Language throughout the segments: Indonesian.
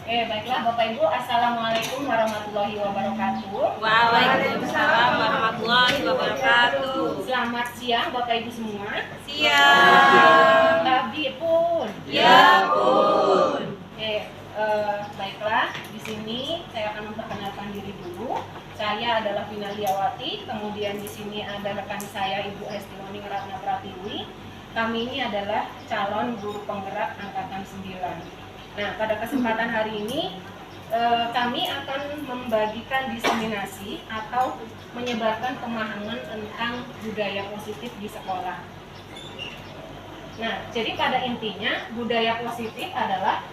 Baiklah Bapak Ibu, Assalamualaikum warahmatullahi wabarakatuh. Waalaikumsalam warahmatullahi wabarakatuh. Selamat siang Bapak Ibu semua. Siang. Tapi pun. Ya pun. Baiklah, di sini saya akan memperkenalkan diri dulu. Saya adalah Vina Liawati, kemudian di sini ada rekan saya Ibu Hestiloning Ratna Pratiwi. Kami ini adalah calon guru penggerak angkatan 9. Nah, pada kesempatan hari ini kami akan membagikan diseminasi atau menyebarkan pemahaman tentang budaya positif di sekolah. Nah, jadi pada intinya budaya positif adalah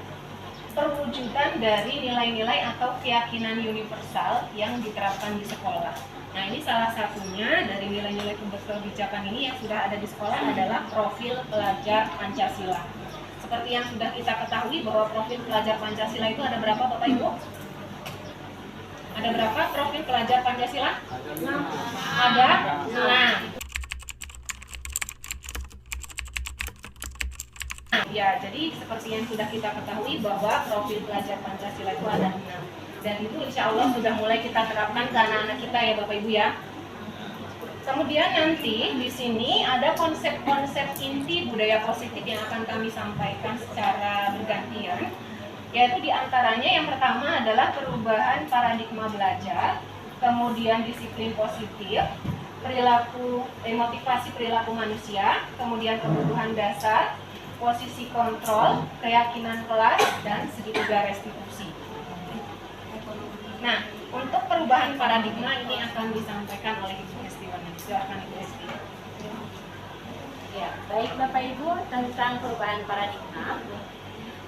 perwujudan dari nilai-nilai atau keyakinan universal yang diterapkan di sekolah. Nah, ini salah satunya dari nilai-nilai kebijakan ini yang sudah ada di sekolah adalah profil pelajar Pancasila. Seperti yang sudah kita ketahui bahwa profil pelajar Pancasila itu ada berapa Bapak Ibu? Ada berapa profil pelajar Pancasila? Ada 6. Ya, jadi seperti yang sudah kita ketahui bahwa profil pelajar Pancasila itu ada 6. Dan itu insya Allah sudah mulai kita terapkan ke anak-anak kita ya Bapak Ibu ya. Kemudian nanti di sini ada konsep-konsep inti budaya positif yang akan kami sampaikan secara bergantian, yaitu diantaranya yang pertama adalah perubahan paradigma belajar, kemudian disiplin positif, motivasi perilaku manusia, kemudian kebutuhan dasar, posisi kontrol, keyakinan kelas, dan segitiga restitusi. Nah, untuk perubahan paradigma ini akan disampaikan oleh Ibu Hestiloning. Silakan Ibu Hestiloning. Ya, baik Bapak Ibu, tentang perubahan paradigma,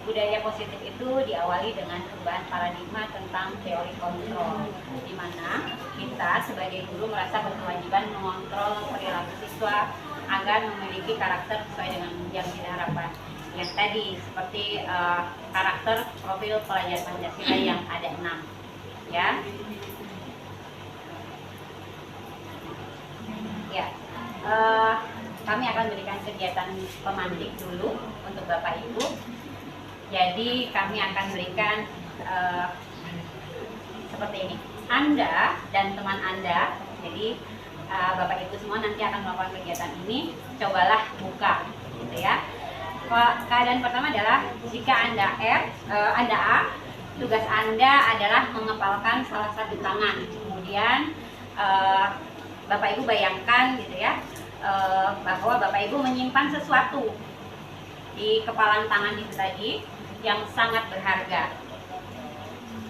budaya positif itu diawali dengan perubahan paradigma tentang teori kontrol, di mana kita sebagai guru merasa berkewajiban mengontrol perilaku siswa agar memiliki karakter sesuai dengan yang diharapkan. Yang tadi seperti karakter profil pelajar Pancasila yang ada 6. Ya, kami akan berikan kegiatan pemantik dulu untuk Bapak Ibu. Jadi kami akan berikan seperti ini. Anda dan teman Anda, jadi Bapak Ibu semua nanti akan melakukan kegiatan ini. Cobalah buka, gitu ya. Keadaan pertama adalah jika Anda A, tugas Anda adalah mengepalkan salah satu tangan. Kemudian Bapak Ibu bayangkan gitu ya, bahwa Bapak Ibu menyimpan sesuatu di kepalan tangan itu tadi yang sangat berharga.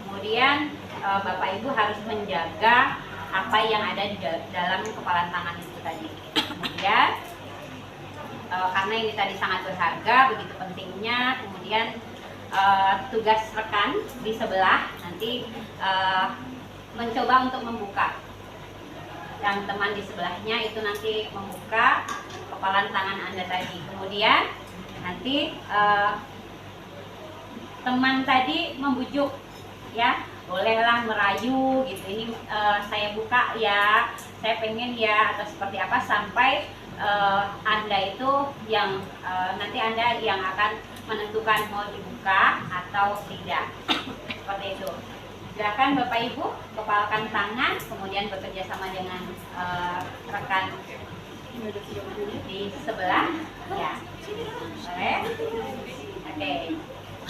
Kemudian Bapak Ibu harus menjaga apa yang ada di dalam kepalan tangan itu tadi. Kemudian karena ini tadi sangat berharga, begitu pentingnya, kemudian tugas rekan di sebelah nanti mencoba untuk membuka. Yang teman di sebelahnya itu nanti membuka kepalan tangan Anda tadi. Kemudian nanti teman tadi membujuk, ya, bolehlah merayu gitu. Ini saya buka ya, saya pengen ya, atau seperti apa, sampai Anda itu yang nanti Anda yang akan menentukan mau dibuka atau tidak. Seperti itu. Silakan Bapak Ibu kepalkan tangan, kemudian bekerja sama dengan rekan di sebelah. Ya, boleh. Oke,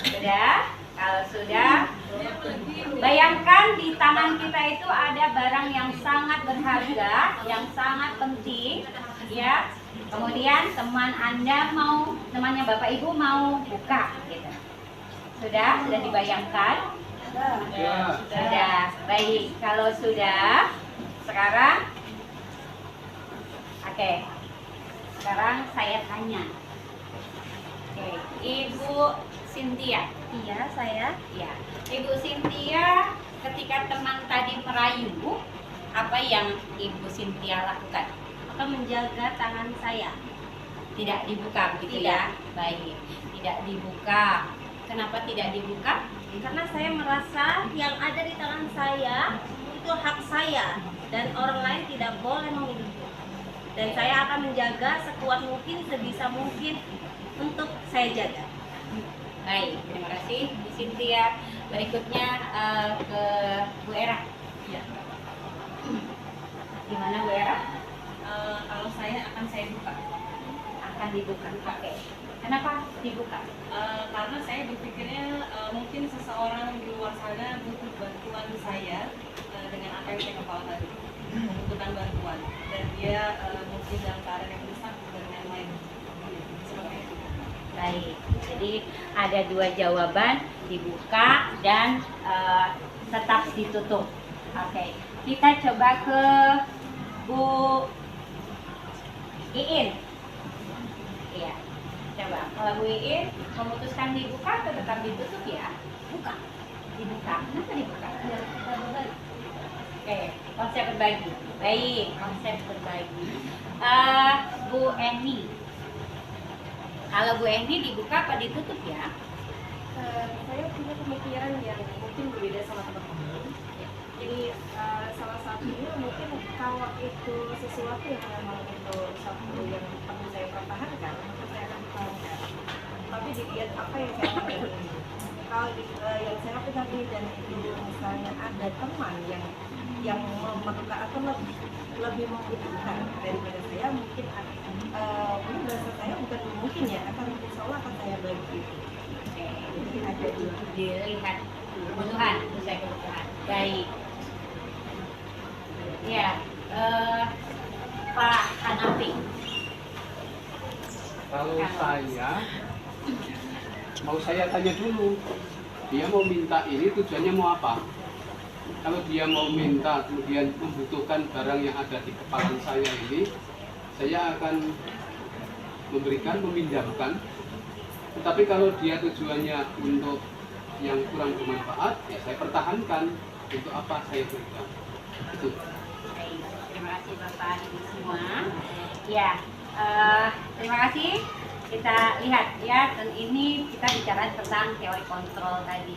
sudah. Kalau sudah, bayangkan di tangan kita itu ada barang yang sangat berharga, yang sangat penting, ya. Kemudian temannya Bapak Ibu mau buka, gitu. Sudah dibayangkan? Sudah. Baik, kalau sudah, sekarang, oke. Sekarang saya tanya. Oke, Ibu Cynthia. Iya, saya. Ya, Ibu Cynthia, ketika teman tadi merayu, apa yang Ibu Cynthia lakukan? Akan menjaga tangan saya. Tidak dibuka, begitu Tidak. ya? Baik, tidak dibuka. Kenapa tidak dibuka? Karena saya merasa yang ada di tangan saya itu hak saya dan orang lain tidak boleh menghidupnya. Dan saya akan menjaga sekuat mungkin, sebisa mungkin untuk saya jaga. Baik, terima kasih Bu Cynthia. Berikutnya ke Bu Era. Ya. Gimana Bu Era? Kalau saya akan saya buka. Akan dibuka. Oke. Kenapa dibuka? Karena saya berpikirnya mungkin seseorang di luar sana butuh bantuan saya dengan apa yang saya kepala tadi, membutuhkan bantuan, dan dia mungkin dalam keadaan yang rusak dan lain-lain. Seperti itu. Baik. Jadi ada dua jawaban, dibuka dan tetap ditutup. Oke. Kita coba ke Bu Iin. Iya. Coba. Kalau Bu Iin memutuskan dibuka atau tetap ditutup ya? Buka. Dibuka. Kenapa dibuka? Oke, konsep berbagi. Baik, konsep berbagi. Bu Eni. Kalau Bu Eni dibuka apa ditutup ya? Saya punya pemikiran yang mungkin berbeda sama teman-teman. Jadi salah satunya mungkin kalau itu sesuatu yang memang itu satu yang perlu saya pertahankan, maka saya akan pertahankan. Tapi dilihat apa yang saya lakukan. Kalau yang saya lakukan ini dan itu misalnya ada teman yang memerlukan atau lebih membutuhkan daripada saya, mungkin mungkin bahasa saya bukan mungkin ya, akan insya Allah akan saya bagi. Jadi ada dua. Dilihat kebutuhan, sesuai kebutuhan. Baik. Ya, Pak Hanafi. Kalau saya mau saya tanya dulu, dia mau minta ini tujuannya mau apa? Kalau dia mau minta kemudian membutuhkan barang yang ada di kepala saya ini, saya akan memberikan, meminjamkan. Tetapi kalau dia tujuannya untuk yang kurang bermanfaat, ya saya pertahankan. Untuk apa saya berikan? Itu. Baik, terima kasih Bapak Ibu semua. Ya, terima kasih. Kita lihat ya, dan ini kita bicara tentang teori kontrol tadi,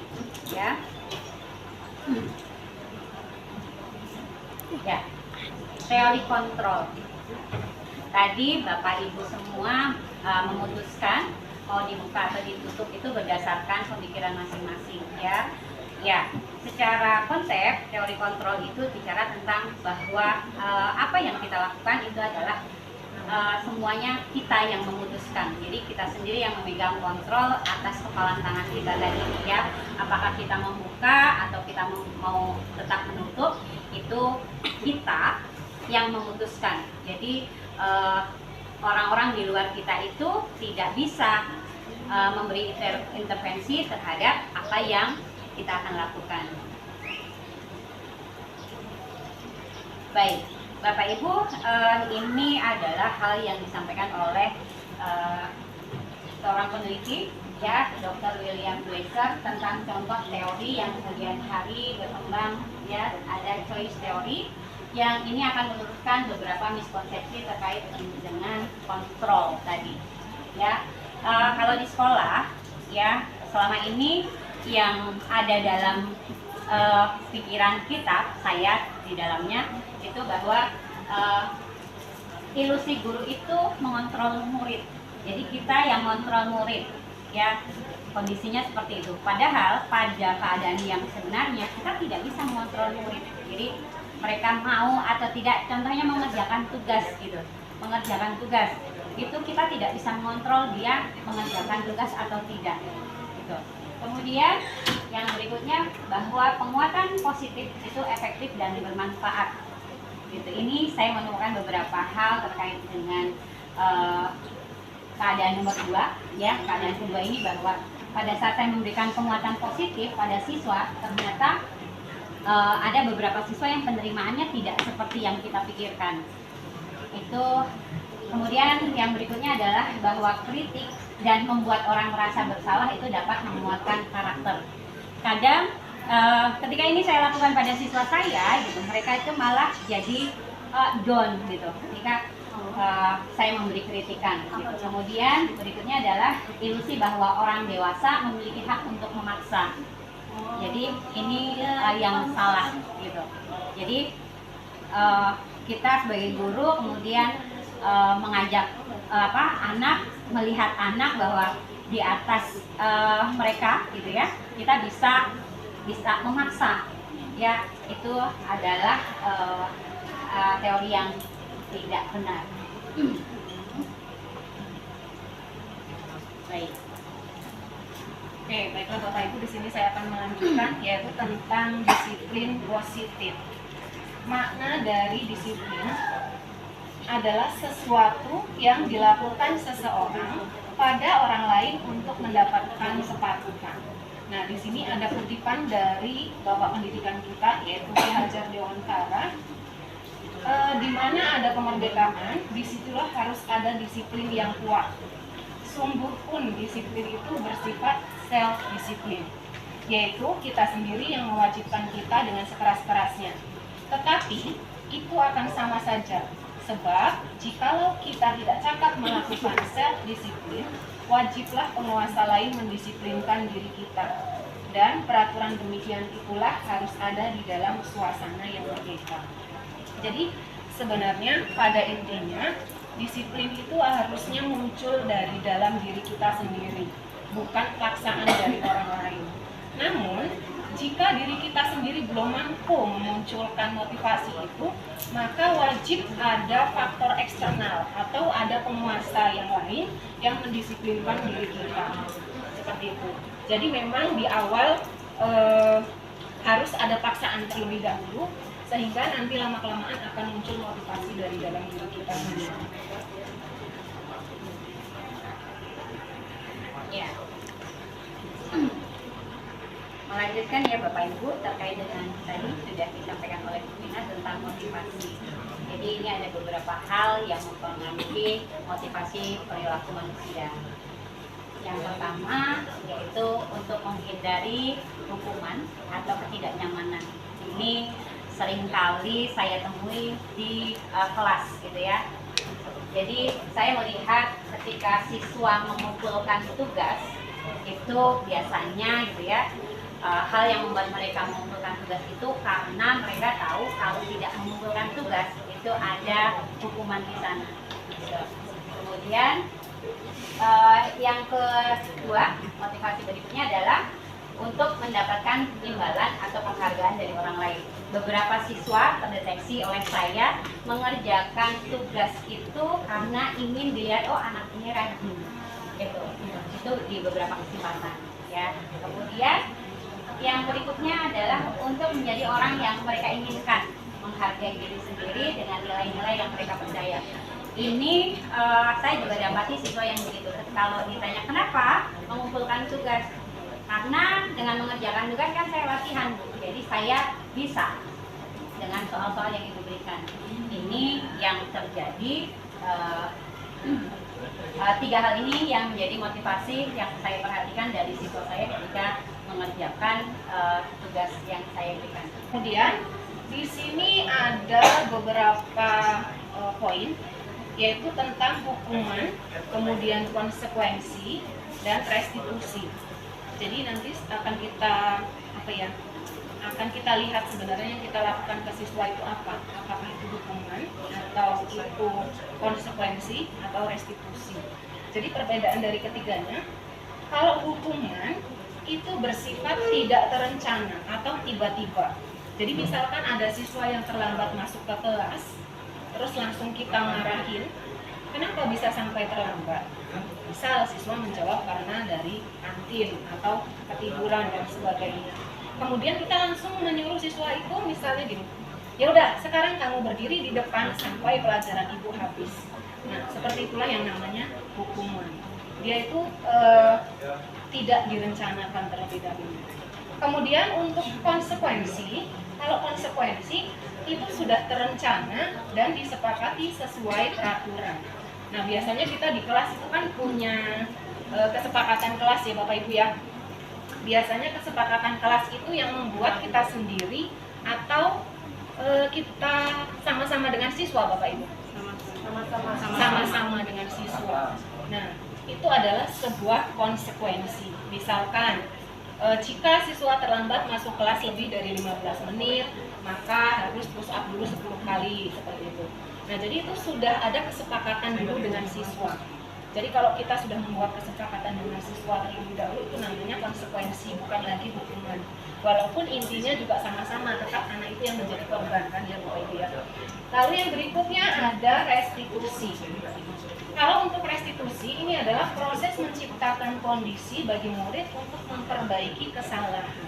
ya. Ya, teori kontrol. Tadi Bapak Ibu semua memutuskan mau dibuka atau ditutup itu berdasarkan pemikiran masing-masing, ya. Ya, secara konsep teori kontrol itu bicara tentang bahwa apa yang kita lakukan itu adalah semuanya kita yang memutuskan. Jadi kita sendiri yang memegang kontrol atas kepalan tangan kita tadi, ya. Apakah kita membuka atau kita mau tetap menutup, itu kita yang memutuskan. Jadi orang-orang di luar kita itu tidak bisa memberi intervensi terhadap apa yang kita akan lakukan. Baik, Bapak Ibu, ini adalah hal yang disampaikan oleh seorang peneliti, ya, Dr. William Glasser, tentang contoh teori yang kemudian hari berkembang, ya, ada choice theory, yang ini akan meluruskan beberapa miskonsepsi terkait dengan kontrol tadi, ya. Kalau di sekolah, ya, selama ini yang ada dalam pikiran kita, saya di dalamnya, itu bahwa ilusi guru itu mengontrol murid. Jadi kita yang mengontrol murid, ya, kondisinya seperti itu. Padahal pada keadaan yang sebenarnya kita tidak bisa mengontrol murid. Jadi mereka mau atau tidak, contohnya mengerjakan tugas gitu, mengerjakan tugas itu kita tidak bisa mengontrol dia mengerjakan tugas atau tidak gitu. Kemudian yang berikutnya bahwa penguatan positif itu efektif dan bermanfaat gitu. Ini saya menemukan beberapa hal terkait dengan keadaan nomor 2, ya. Keadaan kedua ini bahwa pada saat saya memberikan penguatan positif pada siswa, ternyata ada beberapa siswa yang penerimaannya tidak seperti yang kita pikirkan. Itu kemudian yang berikutnya adalah bahwa kritik dan membuat orang merasa bersalah itu dapat menguatkan karakter. Kadang ketika ini saya lakukan pada siswa saya gitu, mereka itu malah jadi down gitu ketika saya memberi kritikan gitu. Kemudian berikutnya adalah ilusi bahwa orang dewasa memiliki hak untuk memaksa. Jadi ini yang salah gitu. Jadi kita sebagai guru kemudian mengajak anak, melihat anak bahwa di atas mereka gitu ya, kita bisa bisa memaksa. Ya, itu adalah teori yang tidak benar. Baik. Oke, baiklah Bapak Ibu, di sini saya akan melanjutkan yaitu tentang disiplin positif. Makna dari disiplin adalah sesuatu yang dilakukan seseorang pada orang lain untuk mendapatkan kepatuhan. Nah, di sini ada kutipan dari Bapak Pendidikan kita yaitu Ki Hajar Dewantara. Di mana ada kemerdekaan, disitulah harus ada disiplin yang kuat. Sungguh pun disiplin itu bersifat self-disiplin, yaitu kita sendiri yang mewajibkan kita dengan sekeras-kerasnya. Tetapi itu akan sama saja, sebab jikalau kita tidak cakap melakukan self-disiplin, wajiblah penguasa lain mendisiplinkan diri kita. Dan peraturan demikian itulah harus ada di dalam suasana yang merdeka. Jadi sebenarnya pada intinya disiplin itu harusnya muncul dari dalam diri kita sendiri, bukan paksaan dari orang lain. Namun, jika diri kita sendiri belum mampu memunculkan motivasi itu, maka wajib ada faktor eksternal atau ada penguasa yang lain yang mendisiplinkan diri kita. Seperti itu. Jadi memang di awal harus ada paksaan terlebih dahulu, sehingga nanti lama-kelamaan akan muncul motivasi dari dalam diri kita sendiri. Ya. Melanjutkan ya Bapak Ibu terkait dengan tadi sudah disampaikan oleh Bu Mina tentang motivasi. Jadi ini ada beberapa hal yang mempengaruhi motivasi perilaku manusia. Yang pertama yaitu untuk menghindari hukuman atau ketidaknyamanan. Ini seringkali saya temui di kelas gitu ya. Jadi saya melihat ketika siswa mengumpulkan tugas itu biasanya gitu ya, hal yang membuat mereka mengumpulkan tugas itu karena mereka tahu kalau tidak mengumpulkan tugas itu ada hukuman di sana. Gitu. Kemudian yang kedua, motivasi berikutnya adalah untuk mendapatkan imbalan atau penghargaan dari orang lain. Beberapa siswa terdeteksi oleh saya mengerjakan tugas itu karena ingin dilihat, oh anak ini rajin, gitu. Itu di beberapa kesempatan. Ya. Kemudian yang berikutnya adalah untuk menjadi orang yang mereka inginkan, menghargai diri sendiri dengan nilai-nilai yang mereka percaya. Ini saya juga dapati siswa yang begitu. Kalau ditanya kenapa mengumpulkan tugas, karena dengan mengerjakan tugas kan saya latihan, jadi saya bisa dengan soal-soal yang Ibu berikan. Ini yang terjadi, tiga hal ini yang menjadi motivasi yang saya perhatikan dari siswa saya ketika mengerjakan tugas yang saya berikan. Kemudian di sini ada beberapa poin, yaitu tentang hukuman, kemudian konsekuensi dan restitusi. Jadi nanti akan kita lihat sebenarnya yang kita lakukan ke siswa itu apa, apakah itu hukuman atau itu konsekuensi atau restitusi. Jadi perbedaan dari ketiganya, kalau hukuman itu bersifat tidak terencana atau tiba-tiba. Jadi misalkan ada siswa yang terlambat masuk ke kelas, terus langsung kita marahin, kenapa bisa sampai terlambat? Misal siswa menjawab karena dari kantin atau ketiduran dan sebagainya. Kemudian kita langsung menyuruh siswa itu misalnya gini, ya udah sekarang kamu berdiri di depan sampai pelajaran ibu habis. Nah seperti itulah yang namanya hukuman. Dia itu tidak direncanakan terlebih dahulu. Kemudian untuk konsekuensi, kalau konsekuensi itu sudah terencana dan disepakati sesuai peraturan. Nah biasanya kita di kelas itu kan punya kesepakatan kelas ya Bapak Ibu ya. Biasanya kesepakatan kelas itu yang membuat kita sendiri atau kita sama-sama dengan siswa Bapak Ibu. Sama-sama dengan siswa. Nah itu adalah sebuah konsekuensi. Misalkan jika siswa terlambat masuk kelas lebih dari 15 menit, maka harus push up dulu 10 kali seperti itu. Nah, jadi itu sudah ada kesepakatan dulu dengan siswa. Jadi kalau kita sudah membuat kesepakatan dengan siswa terlebih dahulu, itu namanya konsekuensi, bukan lagi hukuman. Walaupun intinya juga sama-sama, tetap anak itu yang menjadi korban kan ya Bapak Ibu ya. Lalu yang berikutnya ada restitusi. Kalau untuk restitusi, ini adalah proses menciptakan kondisi bagi murid untuk memperbaiki kesalahan.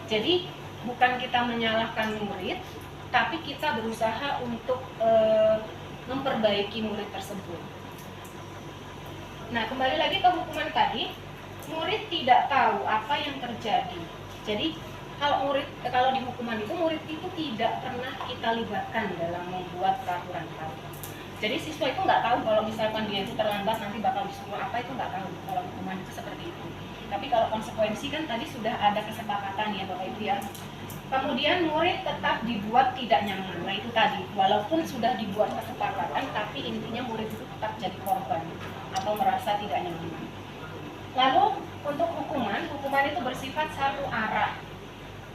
Jadi bukan kita menyalahkan murid, tapi kita berusaha untuk memperbaiki murid tersebut. Nah, kembali lagi ke hukuman tadi, murid tidak tahu apa yang terjadi. Jadi, kalau di hukuman itu, murid itu tidak pernah kita libatkan dalam membuat peraturan. Jadi siswa itu nggak tahu kalau misalkan dia itu terlambat nanti bakal disuruh apa, itu nggak tahu kalau hukuman itu seperti itu. Tapi kalau konsekuensi kan tadi sudah ada kesepakatan ya Bapak Ibu ya. Kemudian murid tetap dibuat tidak nyaman. Nah itu tadi, walaupun sudah dibuat kesepakatan, tapi intinya murid itu tetap jadi korban atau merasa tidak nyaman. Lalu untuk hukuman itu bersifat satu arah.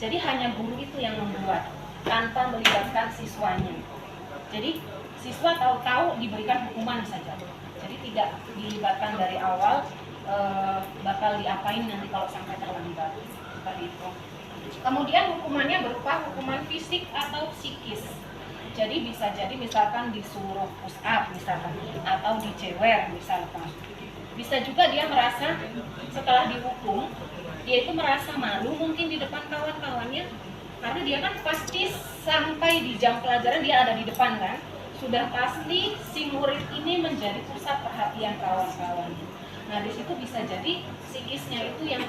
Jadi hanya guru itu yang membuat tanpa melibatkan siswanya. Jadi siswa tahu-tahu diberikan hukuman saja. Jadi tidak dilibatkan dari awal bakal diapain nanti kalau sampai terlambat. Seperti itu. Kemudian hukumannya berupa hukuman fisik atau psikis. Jadi bisa jadi misalkan disuruh push up misalkan, atau dicewer misalkan. Bisa juga dia merasa setelah dihukum, dia itu merasa malu mungkin di depan kawan-kawannya. Karena dia kan pasti sampai di jam pelajaran dia ada di depan kan. Sudah pasti si murid ini menjadi pusat perhatian kawan-kawannya. Nah di situ bisa jadi psikisnya itu yang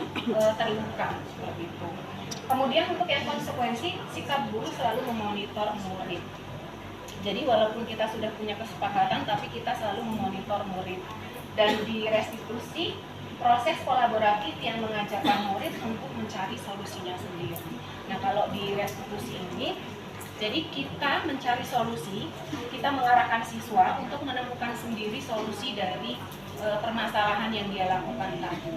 terluka seperti itu. Kemudian untuk yang konsekuensi, sikap guru selalu memonitor murid. Jadi walaupun kita sudah punya kesepakatan, tapi kita selalu memonitor murid. Dan di restitusi, proses kolaboratif yang mengajarkan murid untuk mencari solusinya sendiri. Nah kalau di restitusi ini, jadi kita mencari solusi, kita mengarahkan siswa untuk menemukan sendiri solusi dari permasalahan yang dia lakukan tadi.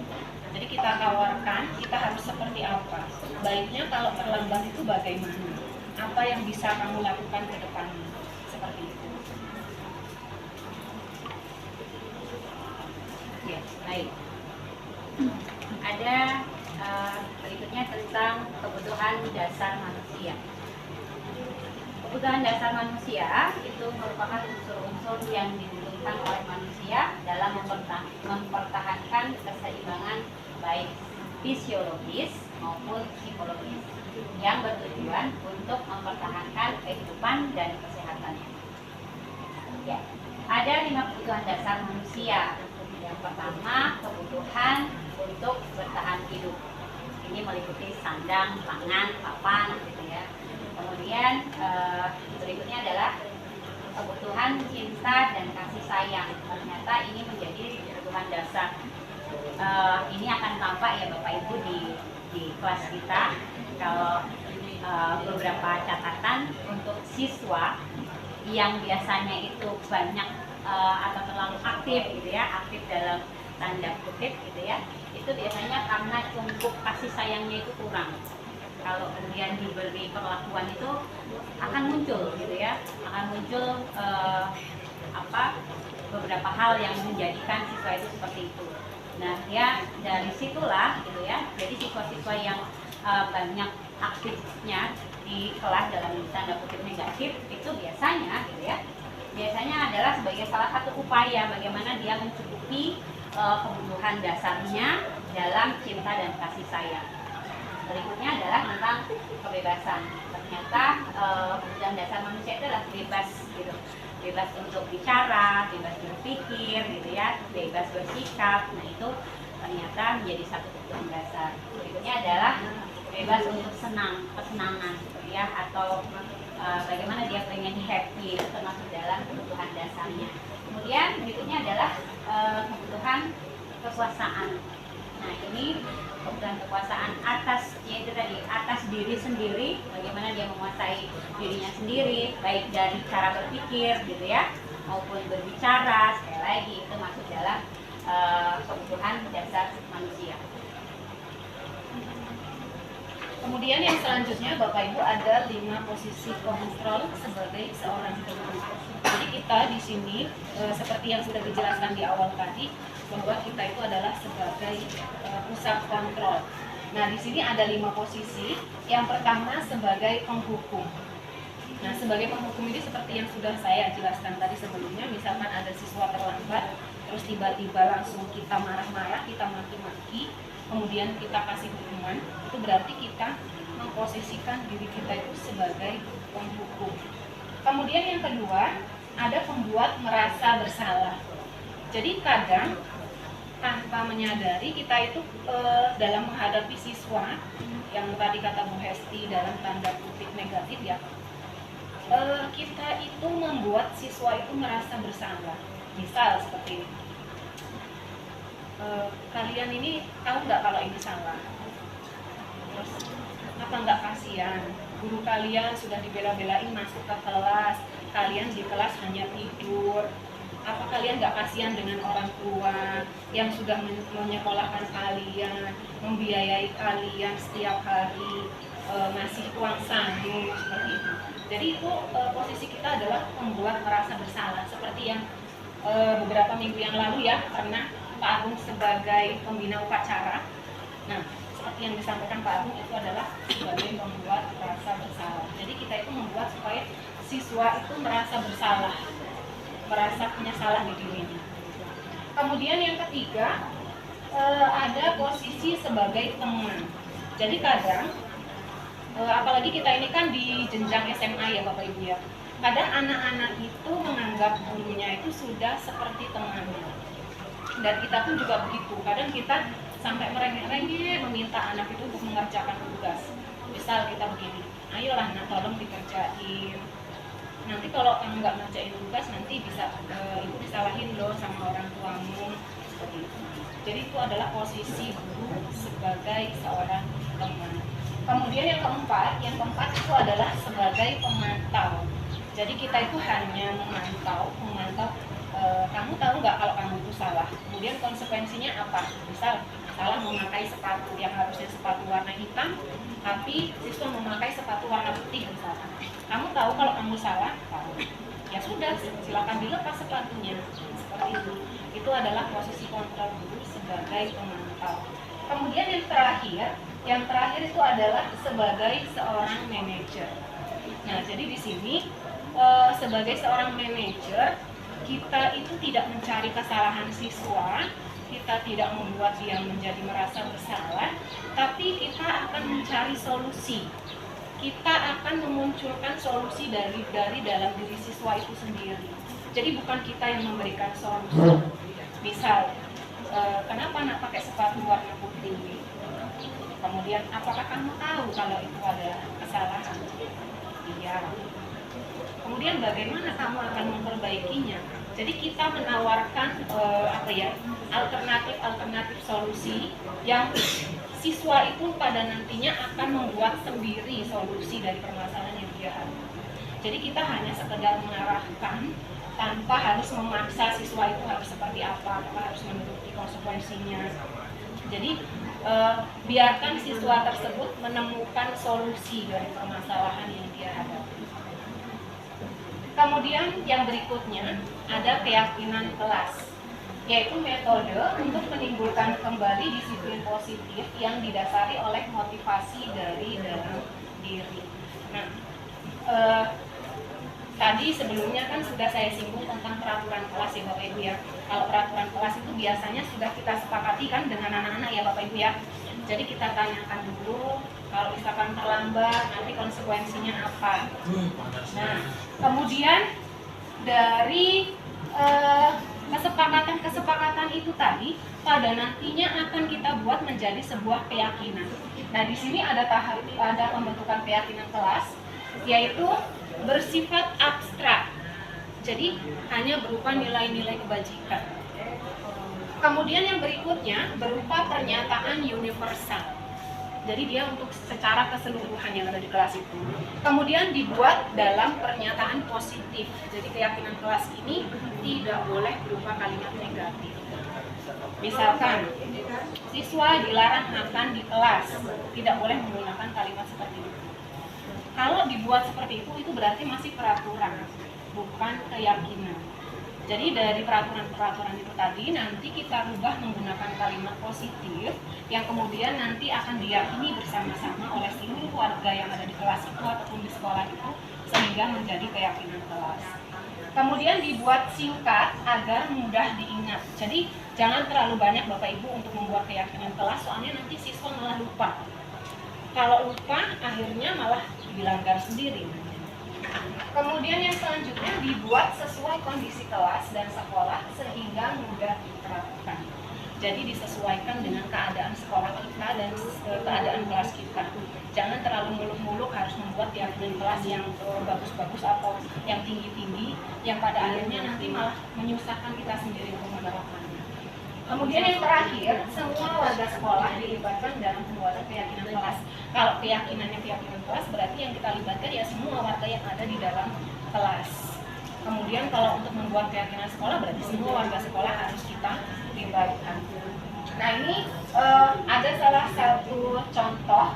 Jadi kita tawarkan, kita harus seperti apa. Baiknya kalau terlambat itu bagaimana? Apa yang bisa kamu lakukan ke depannya? Seperti itu. Ya, baik. Ada berikutnya tentang kebutuhan dasar manusia. Kebutuhan dasar manusia itu merupakan unsur-unsur yang dibutuhkan oleh manusia dalam mempertahankan keseimbangan baik fisiologis maupun psikologis yang bertujuan untuk mempertahankan kehidupan dan kesehatannya. Ya, ada 5 kebutuhan dasar manusia. Yang pertama, kebutuhan untuk bertahan hidup. Ini meliputi sandang, pangan, papan, gitu ya. Kemudian berikutnya adalah kebutuhan cinta dan kasih sayang. Ternyata ini menjadi kebutuhan dasar. Ini akan tampak ya Bapak Ibu di kelas kita. Kalau beberapa catatan untuk siswa yang biasanya itu banyak atau terlalu aktif gitu ya, aktif dalam tanda kutip gitu ya, itu biasanya karena cukup kasih sayangnya itu kurang. Kalau kemudian diberi perlakuan itu akan muncul gitu ya, akan muncul beberapa hal yang menjadikan siswa itu seperti itu. Nah ya dari situlah gitu ya, jadi siswa-siswa yang banyak aktifnya di kelas dalam tanda kutip negatif itu biasanya gitu ya, biasanya adalah sebagai salah satu upaya bagaimana dia mencukupi kebutuhan dasarnya dalam cinta dan kasih sayang. Berikutnya adalah tentang kebebasan. Ternyata kebutuhan dasar manusia itu adalah bebas gitu, bebas untuk bicara, bebas berpikir gitu ya, bebas bersikap. Nah itu ternyata menjadi satu kebutuhan dasar. Berikutnya adalah bebas untuk kesenangan gitu ya, atau bagaimana dia pengen happy, itu termasuk dalam kebutuhan dasarnya. Kemudian berikutnya adalah kebutuhan kekuasaan. Nah ini kebutuhan kekuasaan atas, yaitu tadi atas diri sendiri, bagaimana dia menguasai dirinya sendiri, baik dari cara berpikir gitu ya, maupun berbicara. Sekali lagi itu masuk dalam kebutuhan dasar manusia. Kemudian yang selanjutnya Bapak Ibu ada 5 posisi kontrol sebagai seorang guru. Jadi kita di sini seperti yang sudah dijelaskan di awal tadi bahwa kita itu adalah sebagai pusat kontrol. Nah, di sini ada 5 posisi. Yang pertama sebagai penghukum. Nah, sebagai penghukum ini seperti yang sudah saya jelaskan tadi sebelumnya, misalkan ada siswa terlambat, terus tiba-tiba langsung kita marah-marah, kita maki-maki, kemudian kita kasih hukuman, itu berarti kita memposisikan diri kita itu sebagai penghukum. Kemudian yang kedua, ada pembuat merasa bersalah. Jadi kadang tanpa menyadari kita itu dalam menghadapi siswa yang tadi kata Bu Hesti dalam tanda kutip negatif ya, kita itu membuat siswa itu merasa bersalah. Misal seperti ini, kalian ini tahu nggak kalau ini salah? Terus apa nggak kasihan? Guru kalian sudah dibela-belain masuk ke kelas, kalian di kelas hanya tidur. Apa kalian nggak kasihan dengan orang tua yang sudah menyekolahkan kalian, membiayai kalian setiap hari, ngasih uang saku seperti itu. Jadi itu posisi kita adalah membuat merasa bersalah. Seperti yang beberapa minggu yang lalu ya, karena Pak Agung sebagai pembina upacara. Nah, seperti yang disampaikan Pak Agung itu adalah sebagai membuat merasa bersalah. Jadi kita itu membuat supaya siswa itu merasa bersalah, merasa punya salah di dirinya. Kemudian yang ketiga, ada posisi sebagai teman. Jadi kadang, apalagi kita ini kan di jenjang SMA ya Bapak Ibu ya, kadang anak-anak itu menganggap gurunya itu sudah seperti temannya. Dan kita pun juga begitu, kadang kita sampai merengek-rengek meminta anak itu untuk mengerjakan tugas. Misal kita begini, ayolah nak tolong dikerjain. Nanti kalau kamu nggak ngerjain tugas nanti bisa ibu disalahin loh sama orang tuamu, seperti itu. Jadi itu adalah posisi guru sebagai seorang teman. Kemudian yang keempat itu adalah sebagai pemantau. Jadi kita itu hanya memantau, kamu tahu nggak kalau kamu itu salah. Kemudian konsekuensinya apa? Misal salah memakai sepatu yang harusnya sepatu warna hitam, tapi siswa memakai sepatu warna putih misalkan. Kamu tahu kalau kamu salah? Tahu. Ya sudah, silakan dilepas sepatunya. Seperti itu. Itu adalah posisi kontrol guru sebagai pemantau. Kemudian yang terakhir itu adalah sebagai seorang manajer. Nah, jadi di sini sebagai seorang manajer, kita itu tidak mencari kesalahan siswa, kita tidak membuat dia menjadi merasa bersalah, tapi kita akan mencari solusi. Kita akan memunculkan solusi dari dalam diri siswa itu sendiri. Jadi bukan kita yang memberikan solusi. Misal, kenapa nak pakai sepatu warna putih? Kemudian, apakah kamu tahu kalau itu ada kesalahan? Iya. Kemudian bagaimana kamu akan memperbaikinya? Jadi kita menawarkan alternatif solusi yang siswa itu pada nantinya akan membuat sendiri solusi dari permasalahan yang dia hadapi. Jadi kita hanya sekedar mengarahkan tanpa harus memaksa siswa itu harus seperti apa harus menuruti konsekuensinya. Jadi biarkan siswa tersebut menemukan solusi dari permasalahan yang dia hadapi. Kemudian yang berikutnya ada keyakinan kelas, yaitu metode untuk menimbulkan kembali disiplin positif yang didasari oleh motivasi dari dalam diri. Nah, tadi sebelumnya kan sudah saya singgung tentang peraturan kelas ya Bapak Ibu ya. Kalau peraturan kelas itu biasanya sudah kita sepakati kan dengan anak-anak ya Bapak Ibu ya. Jadi kita tanyakan dulu, kalau misalkan terlambat nanti konsekuensinya apa. Nah, kemudian dari kesepakatan itu tadi pada nantinya akan kita buat menjadi sebuah keyakinan. Nah, di sini ada pembentukan keyakinan kelas, yaitu bersifat abstrak. Jadi hanya berupa nilai-nilai kebajikan. Kemudian yang berikutnya berupa pernyataan universal. Jadi dia untuk secara keseluruhan yang ada di kelas itu. Kemudian dibuat dalam pernyataan positif. Jadi keyakinan kelas ini tidak boleh berupa kalimat negatif. Misalkan, Siswa dilarang makan di kelas, tidak boleh menggunakan kalimat seperti itu. Kalau dibuat seperti itu berarti masih peraturan, bukan keyakinan. Jadi dari peraturan-peraturan itu tadi nanti kita rubah menggunakan kalimat positif yang kemudian nanti akan diyakini bersama-sama oleh seluruh warga yang ada di kelas itu ataupun di sekolah itu sehingga menjadi keyakinan kelas. Kemudian dibuat singkat agar mudah diingat. Jadi jangan terlalu banyak Bapak Ibu untuk membuat keyakinan kelas, soalnya nanti siswa malah lupa. Kalau lupa akhirnya malah dilanggar sendiri. Kemudian yang selanjutnya dibuat sesuai kondisi kelas dan sekolah sehingga mudah diterapkan. Jadi disesuaikan dengan keadaan sekolah kita dan keadaan kelas kita. Jangan terlalu muluk-muluk harus membuat keyakinan kelas yang bagus-bagus atau yang tinggi-tinggi yang pada akhirnya nanti malah menyusahkan kita sendiri untuk menerapkannya. Kemudian yang terakhir, semua warga sekolah dilibatkan dalam pembuatan keyakinan kelas. Kalau keyakinannya keyakinan kelas berarti yang kita libatkan ya semua warga yang ada di dalam kelas. Kemudian kalau untuk membuat keyakinan sekolah berarti semua warga sekolah harus kita libatkan. Nah ini ada salah satu contoh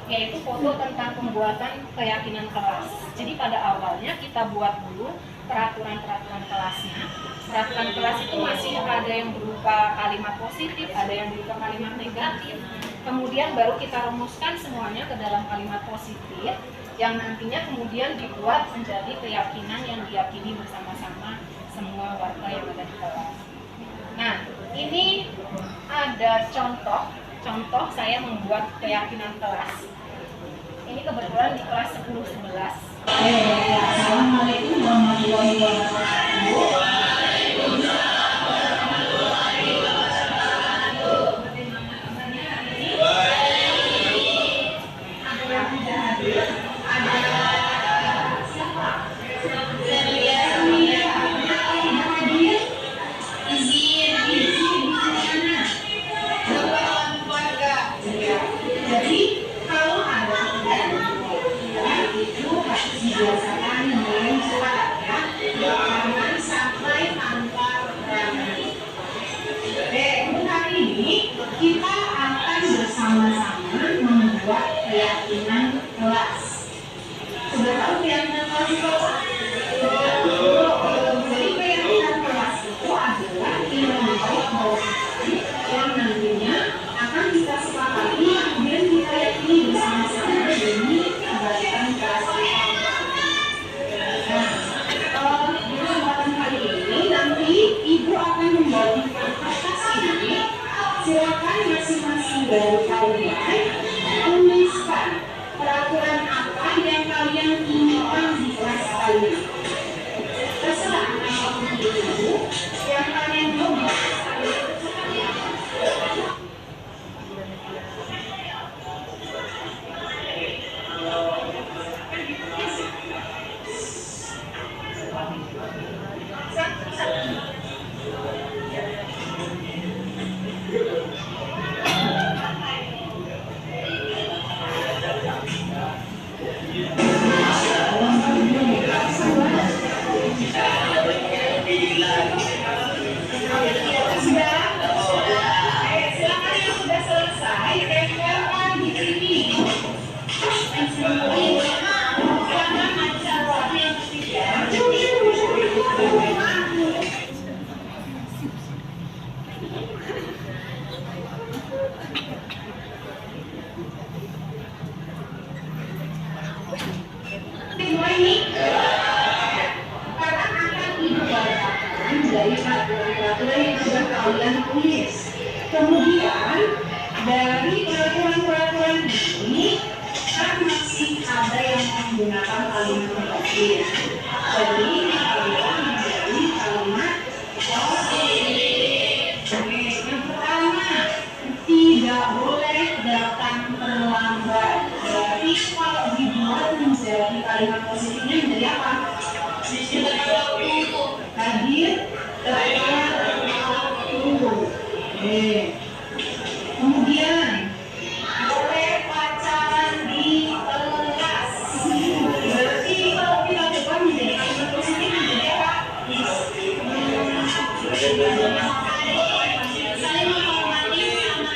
yaitu foto tentang pembuatan keyakinan kelas. Jadi pada awalnya kita buat dulu peraturan-peraturan kelasnya. Peraturan kelas itu masih ada yang berupa kalimat positif, ada yang berupa kalimat negatif. Kemudian baru kita rumuskan semuanya ke dalam kalimat positif yang nantinya kemudian dibuat menjadi keyakinan yang diyakini bersama-sama semua warga yang ada di kelas. Nah, ini ada contoh saya membuat keyakinan kelas. Ini kebetulan di kelas 10-11. Assalamualaikum warahmatullahi wabarakatuh. Kita akan bersama-sama membuat keyakinan kelas. Sudah tahu keyakinan kelas itu apa? Jadi keyakinan kelas itu adalah nilai bawaan yang nantinya akan kita sepakati kemudian kita yakini bersama-sama demi kebaikan kelas kita. Nah, di kesempatan kali ini nanti Ibu akan membagikan kertas ini. Silakan masing-masing dari kalian tuliskan peraturan apa yang kalian inginkan di kelas kalian. Terserah apapun itu yang kalian mau. Kemudian dari peraturan-peraturan ini kan masih ada yang menggunakan kalimat negatif. Jadi adalah menjadi kalimat positif. Yang pertama, tidak boleh datang terlambat. Berarti kalau dibuat menjadi kalimat positifnya menjadi apa? Hadir tepat waktu. Kemudian boleh pacaran di kelas. Berarti kalau kita coba menjadi kalimat positif menjadi apa? Saling menghormati sama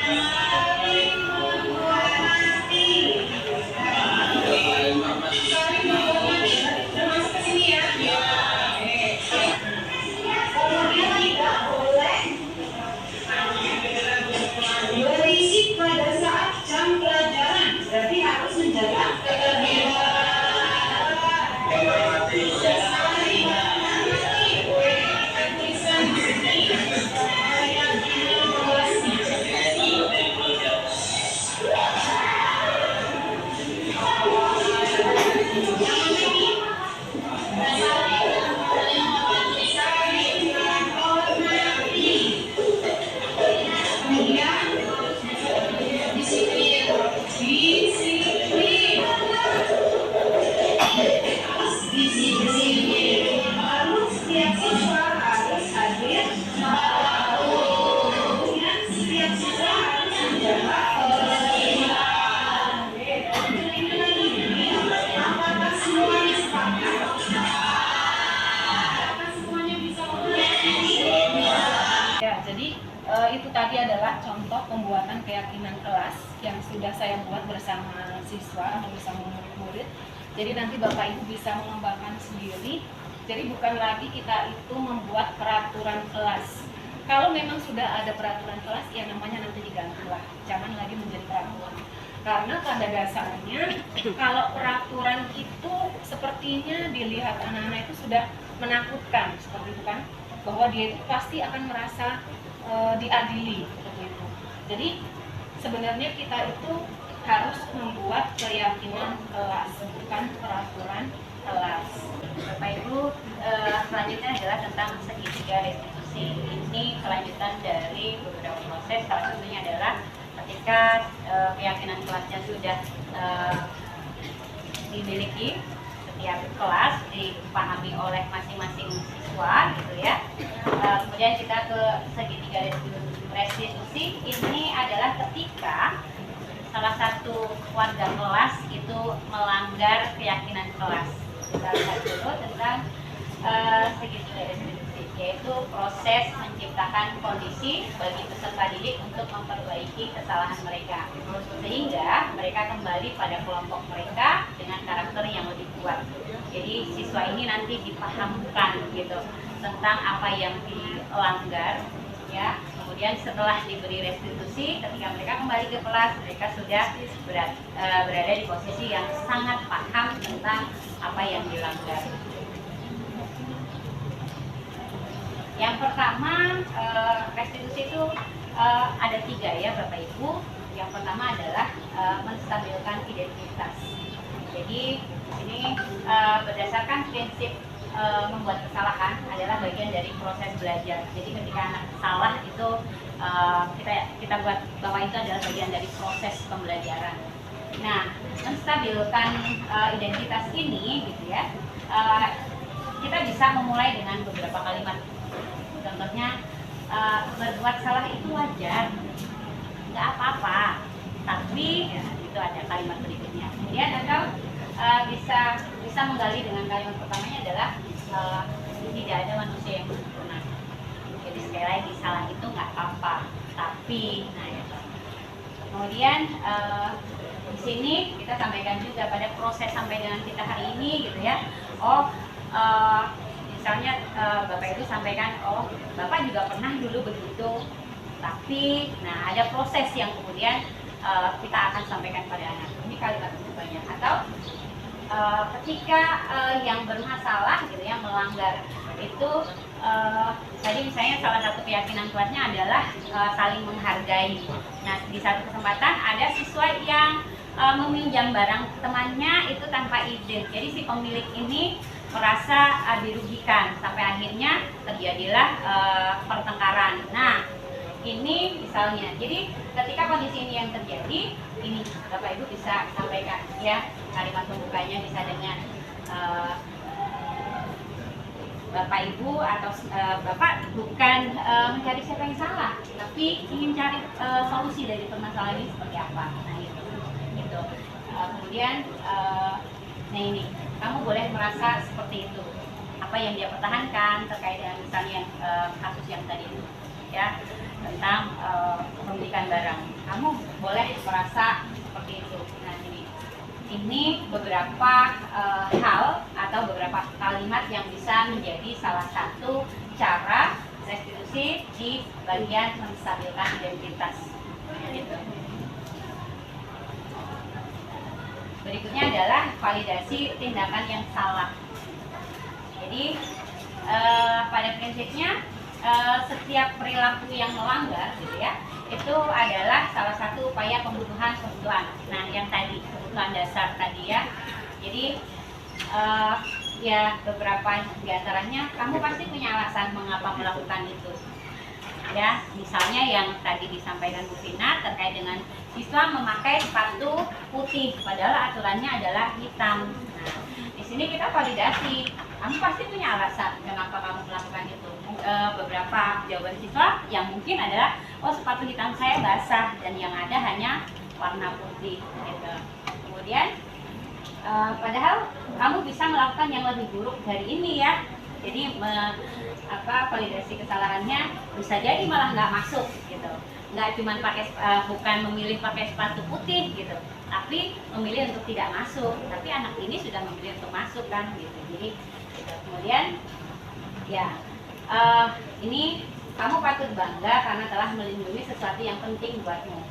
yang sudah saya buat bersama siswa atau bersama murid-murid. Jadi nanti Bapak Ibu bisa mengembangkan sendiri. Jadi bukan lagi kita itu membuat peraturan kelas. Kalau memang sudah ada peraturan kelas, ya namanya nanti digantilah. Jangan lagi menjadi peraturan. Karena pada dasarnya kalau peraturan itu sepertinya dilihat anak-anak itu sudah menakutkan, seperti itu kan, bahwa dia itu pasti akan merasa diadili seperti itu. Jadi sebenarnya kita itu harus membuat keyakinan kelas, bukan peraturan kelas. Bapak Ibu, selanjutnya adalah tentang segitiga restitusi. Ini kelanjutan dari beberapa proses. Salah satunya adalah ketika keyakinan kelasnya sudah dimiliki, setiap kelas dipahami oleh masing-masing siswa, gitu ya. Kemudian kita ke segitiga restitusi. Ini adalah ketika salah satu warga kelas itu melanggar keyakinan kelas. Kita lihat dulu tentang segitiga restitusi, yaitu proses menciptakan kondisi bagi peserta didik untuk memperbaiki kesalahan mereka, sehingga mereka kembali pada kelompok mereka dengan karakter yang lebih kuat. Jadi siswa ini nanti dipahamkan gitu tentang apa yang dilanggar, ya. Kemudian setelah diberi restitusi, ketika mereka kembali ke kelas, mereka sudah berada di posisi yang sangat paham tentang apa yang dilanggar. Yang pertama, restitusi itu ada 3 ya Bapak Ibu. Yang pertama adalah menstabilkan identitas. Jadi ini berdasarkan prinsip membuat kesalahan adalah bagian dari proses belajar. Jadi ketika anak salah itu kita buat bahwa itu adalah bagian dari proses pembelajaran. Nah, menstabilkan identitas ini gitu ya, kita bisa memulai dengan beberapa kalimat. Contohnya, berbuat salah itu wajar, nggak apa-apa, tapi ya, itu ada kalimat berikutnya. Kemudian atau bisa menggali dengan kalimat pertamanya adalah tidak ada manusia yang sempurna. Jadi sekali lagi, salah itu nggak apa-apa, tapi nah ya. Kemudian di sini kita sampaikan juga pada proses sampai dengan kita hari ini gitu ya. Misalnya Bapak Ibu sampaikan, Bapak juga pernah dulu begitu, tapi nah ada proses yang kemudian kita akan sampaikan pada anak. Ini kalimat berikutnya. Atau ketika yang bermasalah gitu ya, melanggar itu tadi misalnya salah satu keyakinan kelasnya adalah saling menghargai. Nah, di satu kesempatan ada siswa yang meminjam barang temannya itu tanpa izin. Jadi si pemilik ini merasa dirugikan sampai akhirnya terjadilah pertengkaran. Nah, ini misalnya. Jadi ketika kondisi ini yang terjadi, ini Bapak Ibu bisa sampaikan ya, kalimat pembukanya bisa dengan Bapak Ibu atau Bapak bukan mencari siapa yang salah, tapi ingin cari solusi dari permasalahan ini seperti apa. Nah itu. Kemudian nah ini, kamu boleh merasa seperti itu. Apa yang dia pertahankan terkait dengan misalnya kasus yang tadi itu, ya, tentang pemilikan barang. Kamu boleh merasa seperti itu. Nah ini beberapa hal atau beberapa kalimat yang bisa menjadi salah satu cara restitusi di bagian menstabilkan identitas. Gitu. Berikutnya adalah validasi tindakan yang salah. Jadi pada prinsipnya setiap perilaku yang melanggar gitu ya, itu adalah salah satu upaya kebutuhan. Nah, yang tadi kebutuhan dasar tadi ya. Jadi ya beberapa diantaranya kamu pasti punya alasan mengapa melakukan itu. Ya, misalnya yang tadi disampaikan Bu Vina terkait dengan siswa memakai sepatu putih, padahal aturannya adalah hitam. Nah, di sini kita validasi. Kamu pasti punya alasan kenapa kamu melakukan itu. Beberapa jawaban siswa yang mungkin adalah, sepatu hitam saya basah dan yang ada hanya warna putih. Gitu. Kemudian, padahal kamu bisa melakukan yang lebih buruk dari ini ya. Jadi validasi kesalahannya bisa jadi malah nggak masuk gitu. nggak cuma bukan memilih pakai sepatu putih gitu, tapi memilih untuk tidak masuk. Tapi anak ini sudah memilih untuk masuk kan gitu. Jadi gitu. Kemudian ya ini kamu patut bangga karena telah melindungi sesuatu yang penting buatmu.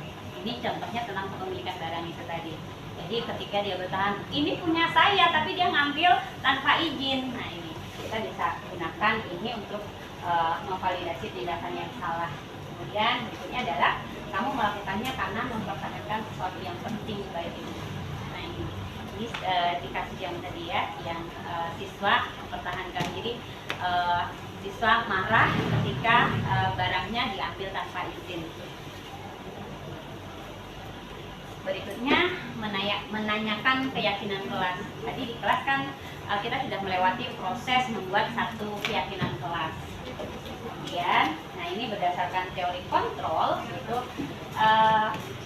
Ini contohnya tentang kepemilikan barang itu tadi. Jadi ketika dia bertahan, ini punya saya, tapi dia ngambil tanpa izin. Nah ini kita bisa gunakan ini untuk memvalidasi tindakan yang salah. Kemudian berikutnya adalah kamu melakukannya karena mempertahankan sesuatu yang penting bagi ibu. Nah ini di kasus yang tadi ya, yang siswa mempertahankan. Jadi siswa marah ketika barangnya diambil tanpa izin. Berikutnya menanyakan keyakinan kelas. Tadi di kelas kan kita sudah melewati proses membuat satu keyakinan kelas. Kemudian, nah ini berdasarkan teori kontrol gitu,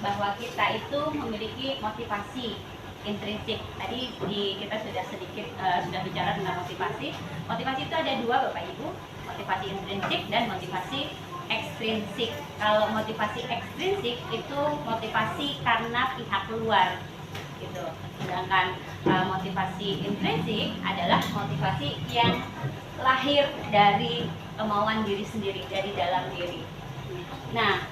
bahwa kita itu memiliki motivasi intrinsik. Tadi kita sudah sudah bicara tentang motivasi. Motivasi itu ada dua Bapak Ibu, motivasi intrinsik dan motivasi ekstrinsik. Kalau motivasi ekstrinsik itu motivasi karena pihak luar gitu. Sedangkan motivasi intrinsik adalah motivasi yang lahir dari kemauan diri sendiri, dari dalam diri. Nah,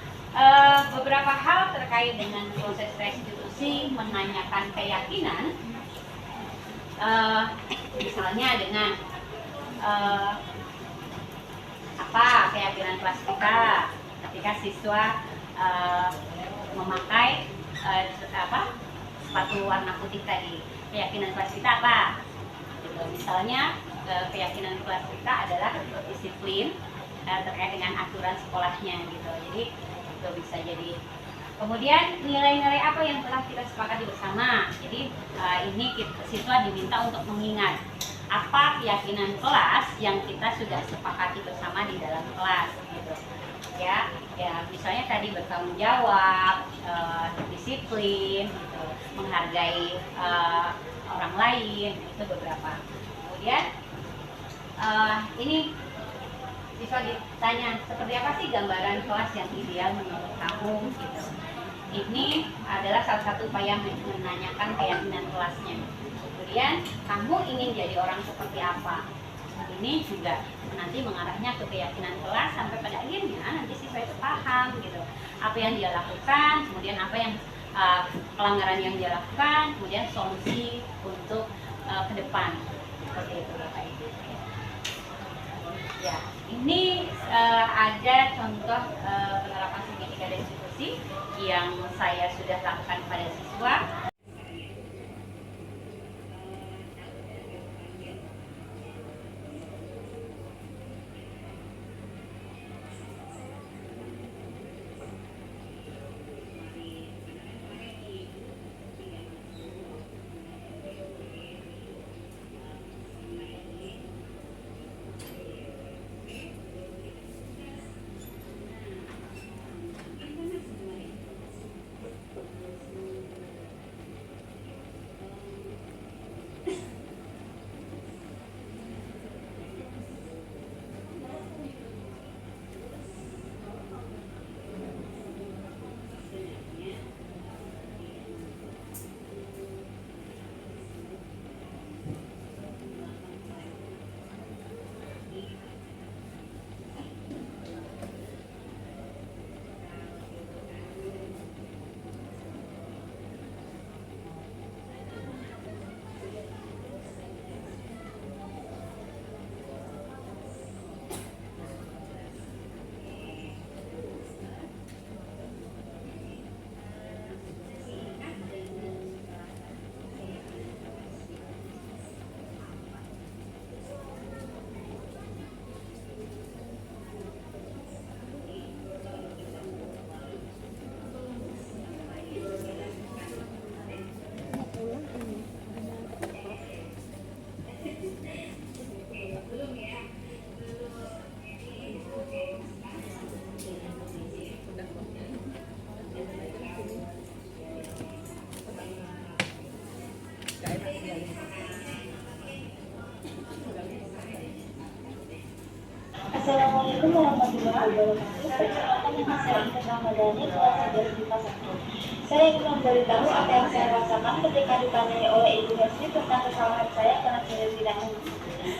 beberapa hal terkait dengan proses restitusi menanyakan keyakinan, misalnya dengan apa keyakinan kelas kita ketika siswa memakai sepatu warna putih tadi. Keyakinan kelas kita apa? Gitu. Misalnya keyakinan kelas kita adalah disiplin terkait dengan aturan sekolahnya gitu. Jadi itu bisa jadi. Kemudian nilai-nilai apa yang telah kita sepakati bersama. Jadi ini siswa diminta untuk mengingat apa keyakinan kelas yang kita sudah sepakati bersama di dalam kelas gitu. Ya misalnya tadi bertanggung jawab, disiplin gitu, menghargai orang lain, itu beberapa. Kemudian ini siswa ditanya, seperti apa sih gambaran kelas yang ideal menurut kamu gitu. Ini adalah salah satu upaya menanyakan keyakinan kelasnya. Kemudian kamu ingin jadi orang seperti apa? Ini juga nanti mengarahnya ke keyakinan kelas sampai pada akhirnya nanti siswa itu paham gitu apa yang dia lakukan, kemudian apa yang pelanggaran yang dia lakukan, kemudian solusi untuk ke depan. Seperti itu Bapak Ibu. Ya, ini ada contoh penerapan segitiga restitusi yang saya sudah lakukan pada siswa. Assalamualaikum warahmatullahi wabarakatuh. nama saya Intan Ramadhani, kelas 11 IPA 1. Saya ingin memberitahu apa yang saya rasakan ketika ditanyai oleh Ibu Hesti tentang kesalahan saya karena saya tidak mengikuti.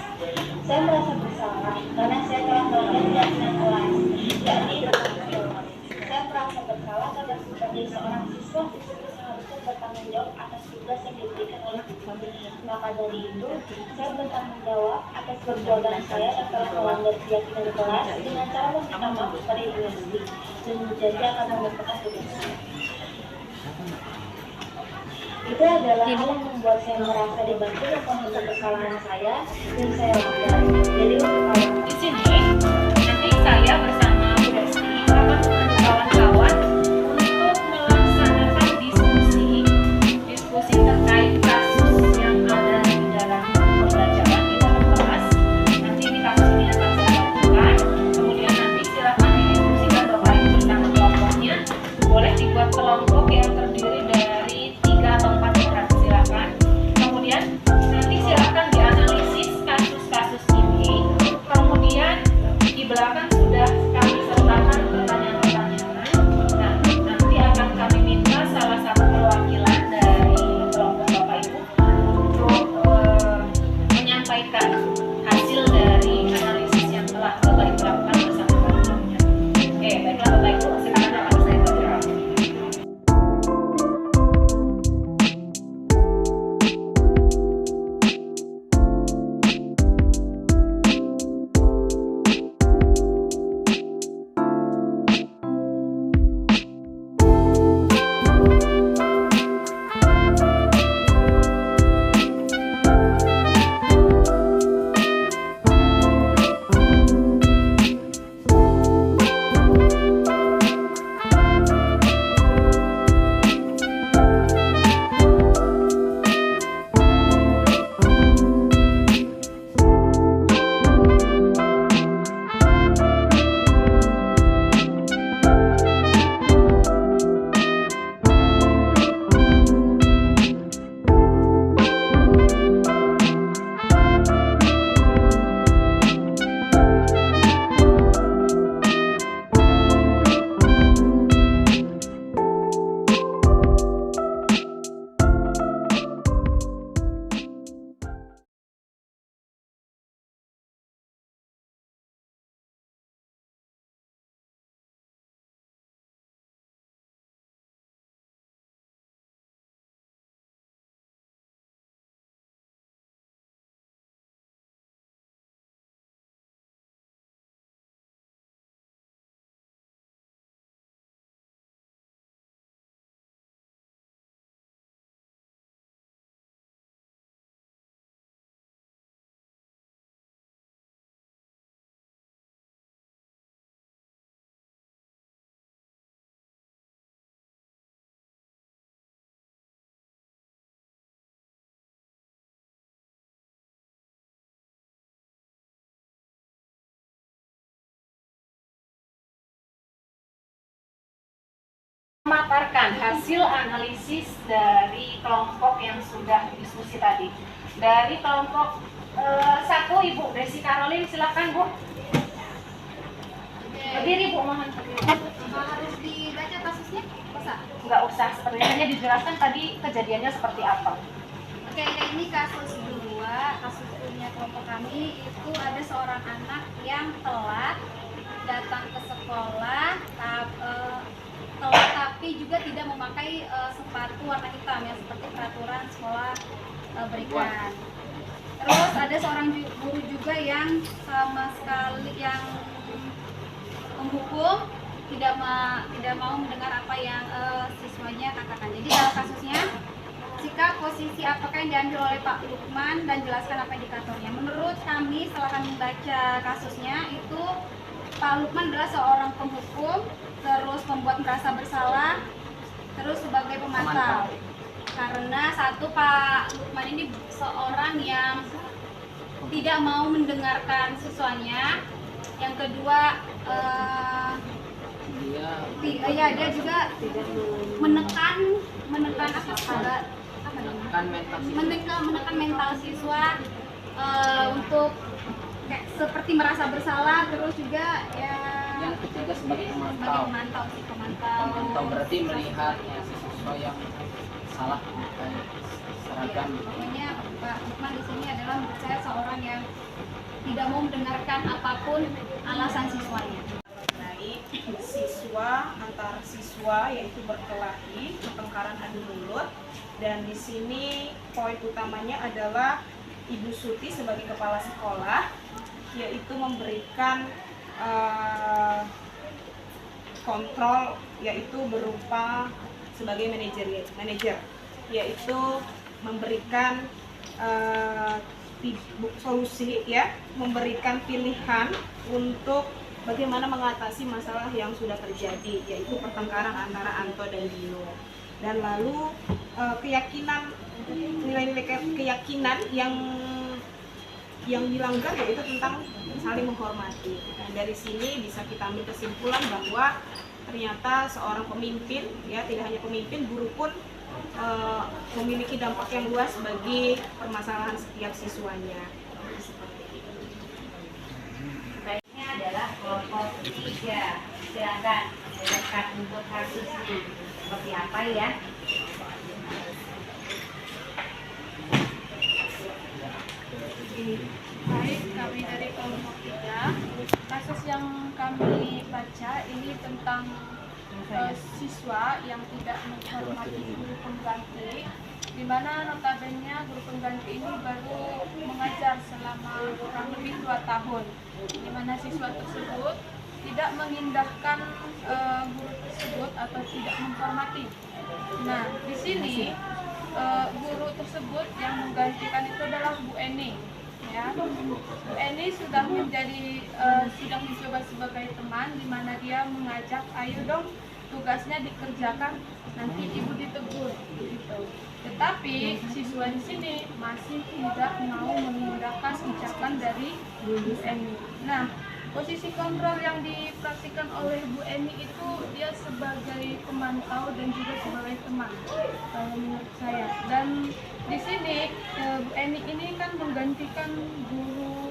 Saya merasa bersalah karena saya telah melanggar keyakinan kelas, yakni bertanggung jawab. Saya merasa bersalah karena sebagai seorang siswa seharusnya bertanggung jawab atas tugas yang diberikan oleh guru. Maka dari itu, saya bertanggung jawab atas perbuatan saya yang telah melanggar keyakinan kelas dengan cara meminta maaf kepada Ibu Hesti dan berjanji akan mengerjakan tugasnya. Itu adalah hal yang membuat saya merasa dibantu dan menghapus kesalahan saya dan saya langgar. Jadi untuk kalian Di sini nanti saya bersama Bu Hesti akan membantu kawan-kawan untuk melaksanakan diskusi terkait kasus yang ada di dalam pembelajaran di dalam kelas. Nanti di kasus ini akan saya lakukan. Kemudian nanti silakan didiskusikan Bapak Ibu tentang kelompoknya. Boleh dibuat kelompok yang terdiri dari 3 atau 4 orang, silakan. Kemudian nanti silakan dianalisis kasus-kasus ini. Kemudian di belakang sudah kami sertakan pertanyaan-pertanyaan. Nah, nanti akan kami minta salah satu perwakilan dari kelompok Bapak Ibu untuk menyampaikan hasil dari analisis yang telah Bapak Ibu lakukan bersama kelompoknya. Oke, baiklah Bapak Ibu, silakan akan saya bergerak. Memaparkan hasil analisis dari kelompok yang sudah diskusi tadi. Dari kelompok 1, Ibu Desi Karolin, silakan Bu. Berdiri Bu, mohon berdiri. Harus dibaca kasusnya? Usah? Nggak usah, sepertinya hanya dijelaskan tadi kejadiannya seperti apa. Oke, ini kasus 2, kasus punya kelompok kami. Itu ada seorang anak yang telat datang ke sekolah, telat tapi juga tidak memakai sepatu warna hitam yang seperti peraturan sekolah berikan. Terus ada seorang guru juga yang sama sekali yang menghukum, tidak mau mendengar apa yang siswanya katakan. Jadi dalam kasusnya, sikap posisi apakah yang diambil oleh Pak Lukman dan jelaskan apa indikatornya. Menurut kami setelah kami membaca kasusnya, itu Pak Lukman adalah seorang penghukum, terus membuat merasa bersalah, terus sebagai pemantau. Karena satu, Pak Lukman ini seorang yang tidak mau mendengarkan siswanya. Yang kedua, dia juga menekan mental siswa untuk seperti merasa bersalah, terus juga ya Yang ketiga sebagai pemantau. Pemantau berarti melihat ya, siswa yang salah memakai seragam. Pokoknya Pak Lukman di sini adalah menurut saya seorang yang tidak mau mendengarkan apapun alasan siswanya. Mengenai siswa antar siswa yaitu berkelahi, pertengkaran adu mulut, dan di sini poin utamanya adalah Ibu Suti sebagai kepala sekolah yaitu memberikan kontrol yaitu berupa sebagai manajer yaitu memberikan solusi ya, memberikan pilihan untuk bagaimana mengatasi masalah yang sudah terjadi yaitu pertengkaran antara Anto dan Dino. Dan lalu nilai-nilai keyakinan yang dilanggar yaitu tentang saling menghormati. Dan dari sini bisa kita ambil kesimpulan bahwa ternyata seorang pemimpin ya, tidak hanya pemimpin, guru pun memiliki dampak yang luas bagi permasalahan setiap siswanya. Baiknya adalah kelompok 3. Silakan silakan untuk kasusnya seperti apa ya? Baik, kami dari kelompok 3. Kasus yang kami baca ini tentang siswa yang tidak menghormati guru pengganti, di mana notabene guru pengganti ini baru mengajar selama kurang lebih 2 tahun, di mana siswa tersebut tidak mengindahkan guru tersebut atau tidak menghormati. Nah, di sini guru tersebut yang menggantikan itu adalah Bu Eni. Ya, Bu Eni sudah sudah mencoba sebagai teman, di mana dia mengajak, ayo dong tugasnya dikerjakan, nanti ibu ditegur gitu. Tetapi siswa di sini masih tidak mau mengindahkan ucapan dari Bu Eni. Nah, posisi kontrol yang dipraktikkan oleh Bu Eni itu dia sebagai pemantau dan juga sebagai teman, kalau menurut saya. Dan di sini Bu Eni ini kan menggantikan guru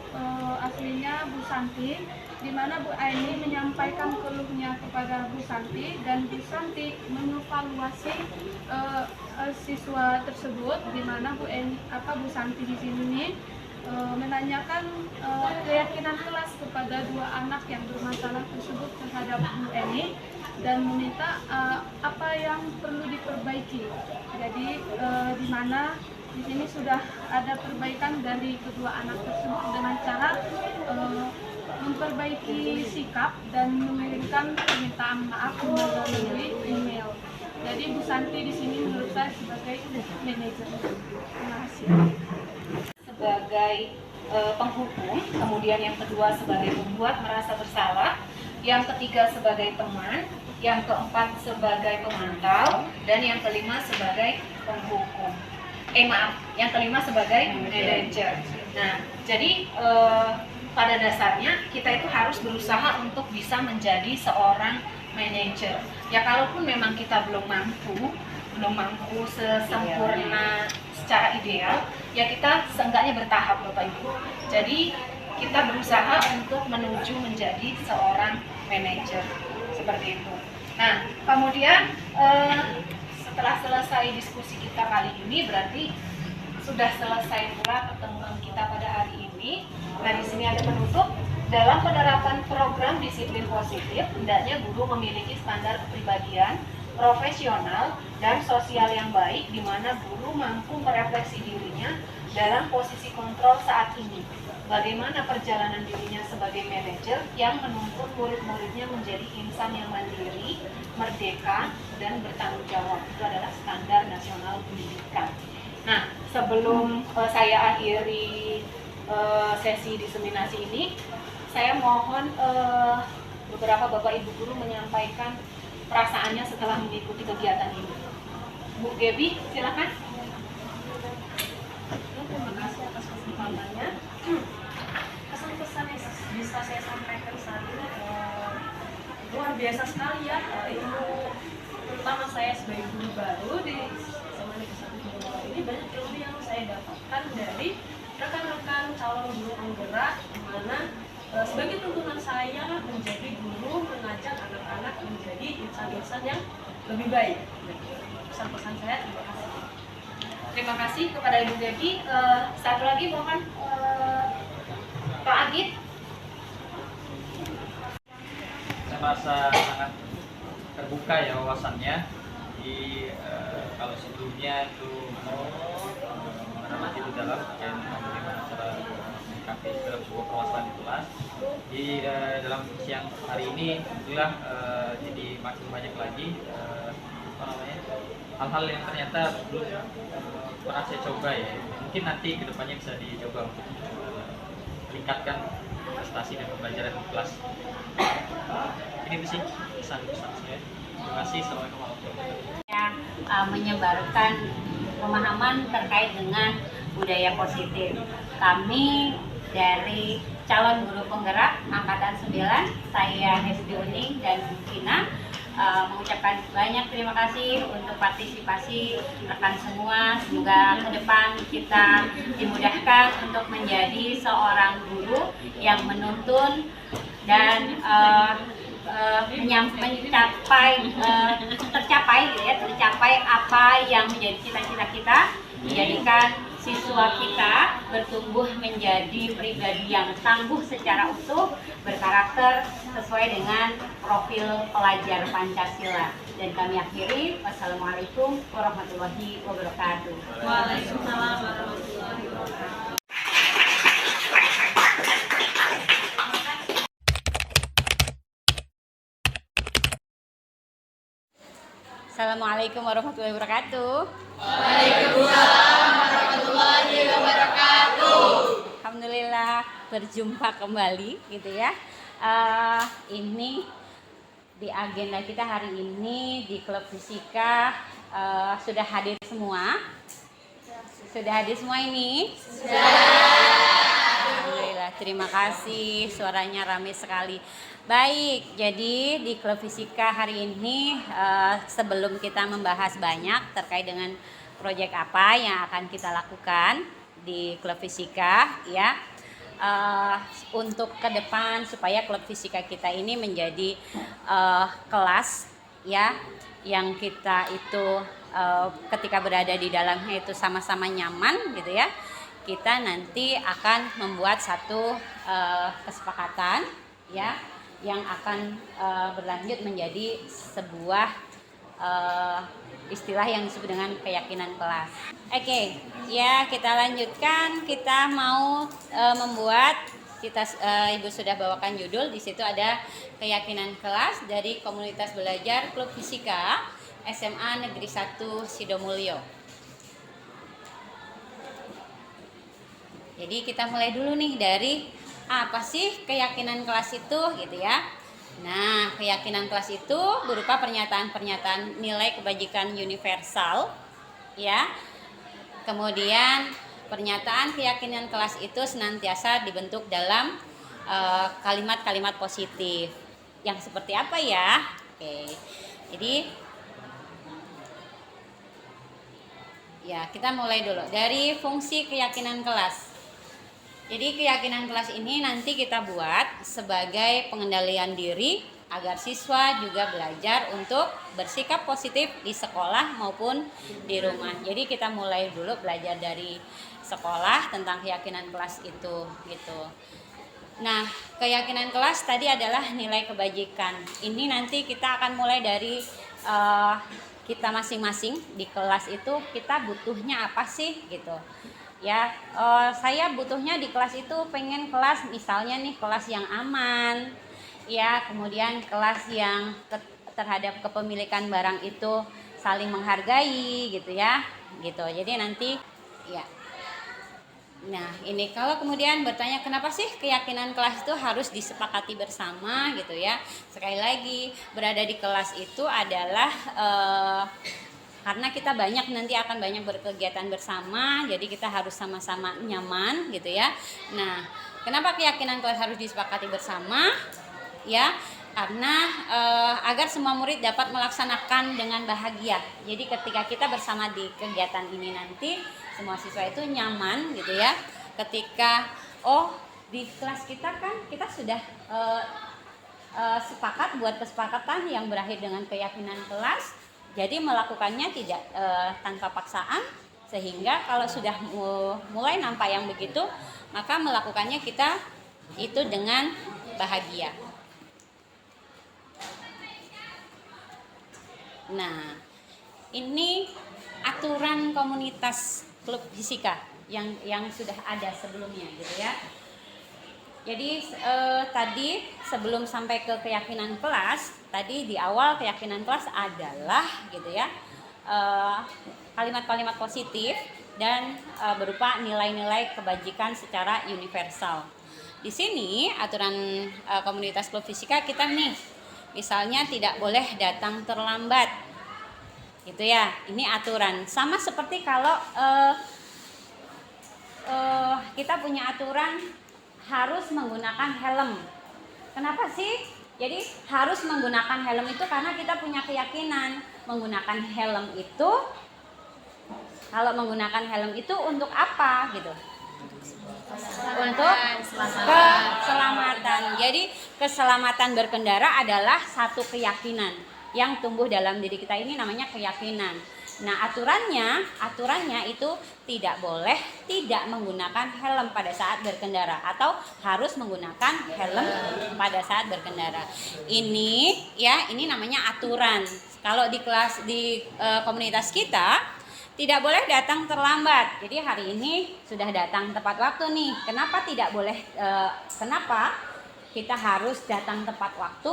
aslinya Bu Santi, di mana Bu Eni menyampaikan keluhnya kepada Bu Santi dan Bu Santi mengevaluasi siswa tersebut, di mana Bu Santi di sini menanyakan keyakinan kelas kepada 2 anak yang bermasalah tersebut terhadap Bu Eni dan meminta apa yang perlu diperbaiki. Jadi di mana di sini sudah ada perbaikan dari kedua anak tersebut dengan cara memperbaiki sikap dan mengirimkan permintaan maaf melalui email. Jadi Bu Santi di sini menurut saya sebagai manajer. Terima kasih. Sebagai penghukum, kemudian yang kedua sebagai pembuat merasa bersalah, yang ketiga sebagai teman, yang keempat sebagai pemantau, dan yang kelima sebagai penghukum. Yang kelima sebagai manajer. Nah, jadi pada dasarnya kita itu harus berusaha untuk bisa menjadi seorang manajer. Ya kalaupun memang kita belum mampu sesempurna secara ideal, ya kita seenggaknya bertahap Bapak Ibu. Jadi kita berusaha untuk menuju menjadi seorang manajer seperti itu. Nah, kemudian setelah selesai diskusi kita kali ini, berarti sudah selesai pula pertemuan kita pada hari ini. Nah, di sini ada penutup. Dalam penerapan program disiplin positif, hendaknya guru memiliki standar kepribadian profesional dan sosial yang baik, di mana guru mampu merefleksi dirinya dalam posisi kontrol saat ini. Bagaimana perjalanan dirinya sebagai manajer yang menuntut murid-muridnya menjadi insan yang mandiri, merdeka, dan bertanggung jawab. Itu adalah standar nasional pendidikan. Nah, sebelum saya akhiri sesi diseminasi ini, saya mohon beberapa Bapak Ibu guru menyampaikan perasaannya setelah mengikuti kegiatan ini. Bu Gebi, silakan. Terima kasih atas kesempatannya. Pesan-pesan yang bisa saya sampaikan saat ini luar biasa sekali ya. Ilmu terutama saya sebagai guru baru di SMA Negeri 1 Jember ini, banyak ilmu yang saya dapatkan dari rekan-rekan calon guru penggerak, di mana sebagai tuntunan saya menjadi guru lebih baik. Pesan-pesan saya terima kasih. Terima kasih kepada Ibu Devi. Satu lagi mohon Pak Agit. Saya merasa sangat terbuka ya wawasannya. Di kalau sebelumnya itu relatif dalam dan bagaimana cara menyikapi dalam sebuah permasalahan di kelas. Di dalam siang hari ini alhamdulillah jadi makin banyak lagi hal-hal yang ternyata belum pernah saya coba ya. Mungkin nanti kedepannya bisa dicoba untuk meningkatkan prestasi dan pembelajaran di kelas. Ini sih pesan-pesan saya. Terima kasih. Assalamualaikum warahmatullahi wabarakatuh. Menyebarkan pemahaman terkait dengan budaya positif. Kami dari calon guru penggerak Angkatan 9, saya Hesti Uning dan Bu Kina, mengucapkan banyak terima kasih untuk partisipasi rekan semua. Semoga ke depan kita dimudahkan untuk menjadi seorang guru yang menuntun dan tercapai apa yang menjadi cita-cita kita, menjadikan siswa kita bertumbuh menjadi pribadi yang tangguh secara utuh, berkarakter sesuai dengan profil pelajar Pancasila. Dan kami akhiri, wassalamualaikum warahmatullahi wabarakatuh. Waalaikumsalam warahmatullahi wabarakatuh. Assalamualaikum warahmatullahi wabarakatuh. Waalaikumsalam warahmatullahi wabarakatuh. Alhamdulillah berjumpa kembali gitu ya. Ini di agenda kita hari ini di Klub Fisika sudah hadir semua. Sudah hadir semua ini? Alhamdulillah, terima kasih. Suaranya ramai sekali. Baik, jadi di Klub Fisika hari ini sebelum kita membahas banyak terkait dengan proyek apa yang akan kita lakukan di Klub Fisika ya, untuk ke depan supaya Klub Fisika kita ini menjadi kelas ya yang kita itu ketika berada di dalamnya itu sama-sama nyaman gitu ya. Kita nanti akan membuat satu kesepakatan ya yang akan berlanjut menjadi sebuah istilah yang disebut dengan keyakinan kelas. Oke, ya kita lanjutkan. Kita mau membuat, Ibu sudah bawakan judul. Di situ ada keyakinan kelas dari komunitas belajar Klub Fisika SMA Negeri 1 Sidomulyo. Jadi kita mulai dulu nih dari apa sih keyakinan kelas itu gitu ya. Nah, keyakinan kelas itu berupa pernyataan-pernyataan nilai kebajikan universal ya. Kemudian pernyataan keyakinan kelas itu senantiasa dibentuk dalam kalimat-kalimat positif. Yang seperti apa ya? Oke. Jadi ya, kita mulai dulu dari fungsi keyakinan kelas. Jadi keyakinan kelas ini nanti kita buat sebagai pengendalian diri agar siswa juga belajar untuk bersikap positif di sekolah maupun di rumah. Jadi kita mulai dulu belajar dari sekolah tentang keyakinan kelas itu gitu. Nah, keyakinan kelas tadi adalah nilai kebajikan. Ini nanti kita akan mulai dari kita masing-masing di kelas itu kita butuhnya apa sih gitu. Ya, saya butuhnya di kelas itu pengen kelas misalnya nih kelas yang aman, ya, kemudian kelas yang terhadap kepemilikan barang itu saling menghargai gitu ya, gitu. Jadi nanti, ya. Nah, ini kalau kemudian bertanya kenapa sih keyakinan kelas itu harus disepakati bersama gitu ya. Sekali lagi berada di kelas itu adalah karena kita nanti akan banyak berkegiatan bersama, jadi kita harus sama-sama nyaman gitu ya. Nah, kenapa keyakinan kelas harus disepakati bersama? Ya, karena agar semua murid dapat melaksanakan dengan bahagia. Jadi ketika kita bersama di kegiatan ini nanti semua siswa itu nyaman gitu ya. Ketika di kelas kita kan kita sudah sepakat buat kesepakatan yang berakhir dengan keyakinan kelas. Jadi melakukannya tidak tanpa paksaan, sehingga kalau sudah mulai nampak yang begitu, maka melakukannya kita itu dengan bahagia. Nah, ini aturan komunitas klub fisika yang sudah ada sebelumnya gitu ya. Jadi tadi sebelum sampai ke keyakinan kelas, tadi di awal keyakinan kelas adalah gitu ya, kalimat-kalimat positif dan berupa nilai-nilai kebajikan secara universal. Di sini aturan komunitas klub fisika kita nih, misalnya tidak boleh datang terlambat, gitu ya. Ini aturan. Sama seperti kalau kita punya aturan harus menggunakan helm. Kenapa sih? Jadi harus menggunakan helm itu karena kita punya keyakinan menggunakan helm itu, kalau menggunakan helm itu untuk apa gitu? Untuk keselamatan. Jadi keselamatan berkendara adalah satu keyakinan yang tumbuh dalam diri kita, ini namanya keyakinan. Nah, aturannya itu tidak boleh tidak menggunakan helm pada saat berkendara atau harus menggunakan helm pada saat berkendara. Ini ya, ini namanya aturan. Kalau di kelas di komunitas kita tidak boleh datang terlambat. Jadi hari ini sudah datang tepat waktu nih. Kenapa tidak boleh? Kenapa kita harus datang tepat waktu?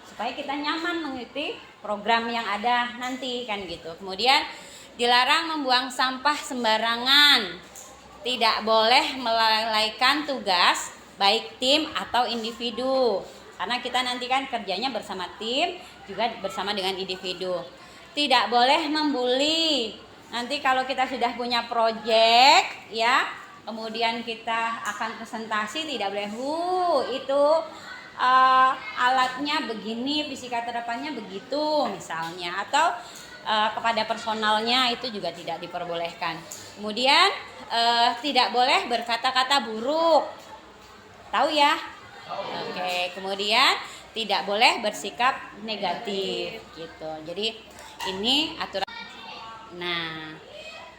Supaya kita nyaman mengikuti program yang ada nanti kan gitu. Kemudian dilarang membuang sampah sembarangan. Tidak boleh melalaikan tugas baik tim atau individu. Karena kita nanti kan kerjanya bersama tim juga bersama dengan individu. Tidak boleh membuli. Nanti kalau kita sudah punya proyek ya, kemudian kita akan presentasi, tidak boleh itu alatnya begini, fisika terapannya begitu misalnya, atau kepada personalnya itu juga tidak diperbolehkan. Kemudian tidak boleh berkata-kata buruk, tahu ya? Oke. Kemudian tidak boleh bersikap negatif gitu. Jadi ini aturan. Nah,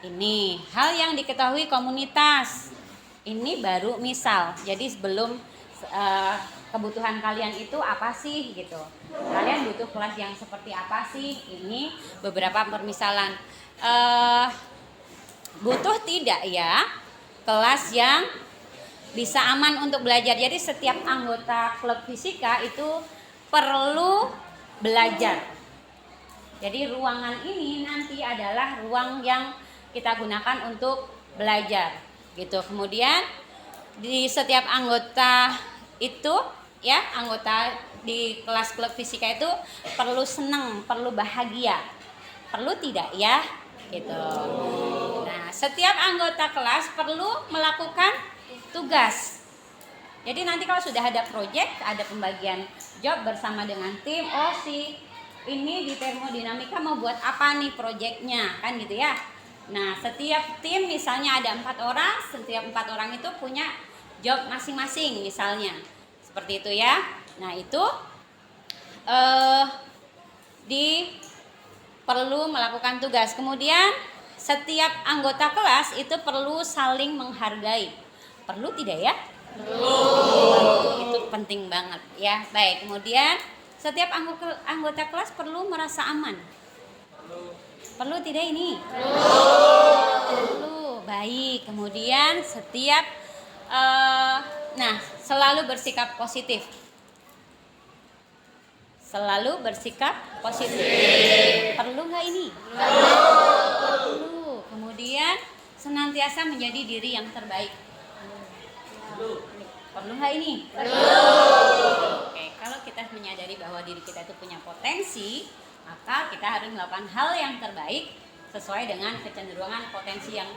ini hal yang diketahui komunitas. Ini baru misal. Jadi sebelum kebutuhan kalian itu apa sih gitu. Kalian butuh kelas yang seperti apa sih? Ini beberapa permisalan. Butuh tidak ya kelas yang bisa aman untuk belajar. Jadi setiap anggota klub fisika itu perlu belajar. Jadi ruangan ini nanti adalah ruang yang kita gunakan untuk belajar gitu. Kemudian di setiap anggota itu ya, anggota di kelas klub fisika itu perlu senang, perlu bahagia. Perlu tidak ya? Gitu. Nah, setiap anggota kelas perlu melakukan tugas. Jadi nanti kalau sudah ada proyek, ada pembagian job bersama dengan tim, ini di termodinamika mau buat apa nih proyeknya, kan gitu ya. Nah, setiap tim misalnya ada 4 orang, setiap 4 orang itu punya job masing-masing misalnya. Seperti itu ya. Nah, itu perlu melakukan tugas. Kemudian setiap anggota kelas itu perlu saling menghargai. Perlu tidak ya? Perlu. Itu penting banget ya. Baik, kemudian setiap anggota kelas perlu merasa aman. Perlu tidak ini? Perlu. Baik, kemudian setiap selalu bersikap positif. Selalu bersikap positif. Perlu nggak ini? Perlu. Kemudian senantiasa menjadi diri yang terbaik. Perlu nggak ini? Oke, kalau kita menyadari bahwa diri kita itu punya potensi, maka kita harus melakukan hal yang terbaik sesuai dengan kecenderungan potensi yang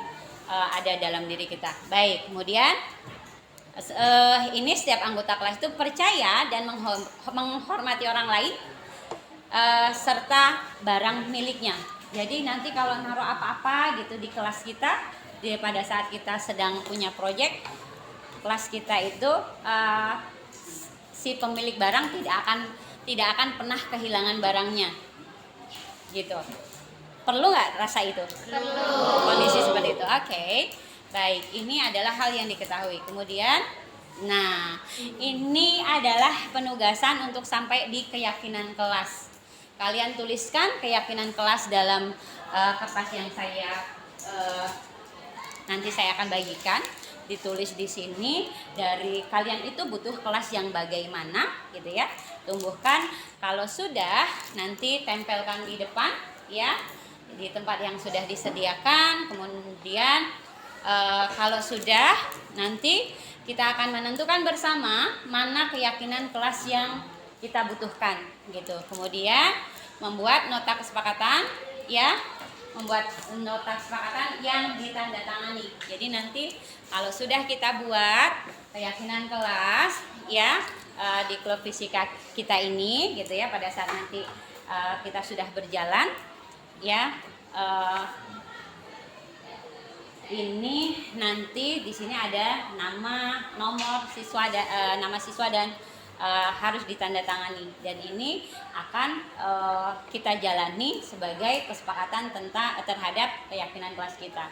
ada dalam diri kita. Baik, kemudian ini setiap anggota kelas itu percaya dan menghormati orang lain serta barang miliknya. Jadi nanti kalau naruh apa-apa gitu di kelas kita, pada saat kita sedang punya proyek, kelas kita itu si pemilik barang tidak akan pernah kehilangan barangnya. gitu. Perlu nggak rasa itu? Kondisi seperti itu. Oke. Baik, ini adalah hal yang diketahui. Kemudian, nah, ini adalah penugasan untuk sampai di keyakinan kelas. Kalian tuliskan keyakinan kelas dalam kertas yang nanti saya akan bagikan. Ditulis di sini, dari kalian itu butuh kelas yang bagaimana gitu ya. Tumbuhkan, kalau sudah nanti tempelkan di depan ya, di tempat yang sudah disediakan. Kemudian kalau sudah, nanti kita akan menentukan bersama mana keyakinan kelas yang kita butuhkan gitu. Kemudian membuat nota kesepakatan ya, membuat nota kesepakatan yang ditandatangani. Jadi nanti kalau sudah kita buat keyakinan kelas ya di klub fisika kita ini gitu ya, pada saat nanti kita sudah berjalan ya, ini nanti di sini ada nama, nomor siswa, nama siswa dan harus ditandatangani, dan ini akan kita jalani sebagai kesepakatan terhadap keyakinan kelas kita.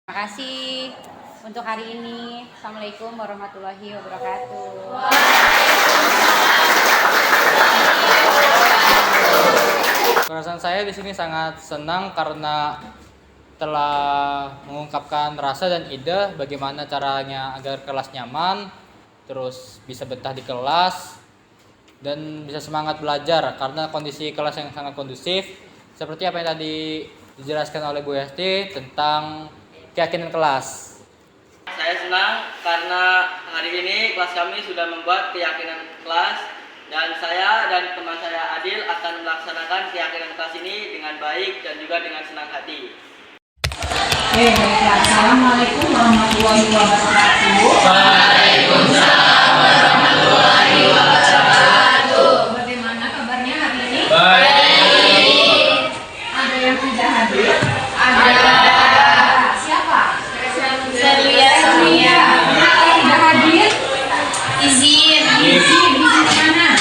Terima kasih untuk hari ini. Assalamualaikum warahmatullahi wabarakatuh. Perasaan saya di sini sangat senang karena telah mengungkapkan rasa dan ide bagaimana caranya agar kelas nyaman, terus bisa betah di kelas dan bisa semangat belajar karena kondisi kelas yang sangat kondusif seperti apa yang tadi dijelaskan oleh Bu Hesti tentang keyakinan kelas. Saya senang karena hari ini kelas kami sudah membuat keyakinan kelas dan saya dan teman saya Adil akan melaksanakan keyakinan kelas ini dengan baik dan juga dengan senang hati. Baiklah. Assalamualaikum warahmatullahi wabarakatuh. Waalaikumsalam warahmatullahi wabarakatuh. Bagaimana kabarnya hari ini? Baik. Ada yang sudah hadir? Ada. Siapa? Selia. Kenapa tidak hadir? Izin. Izin mana?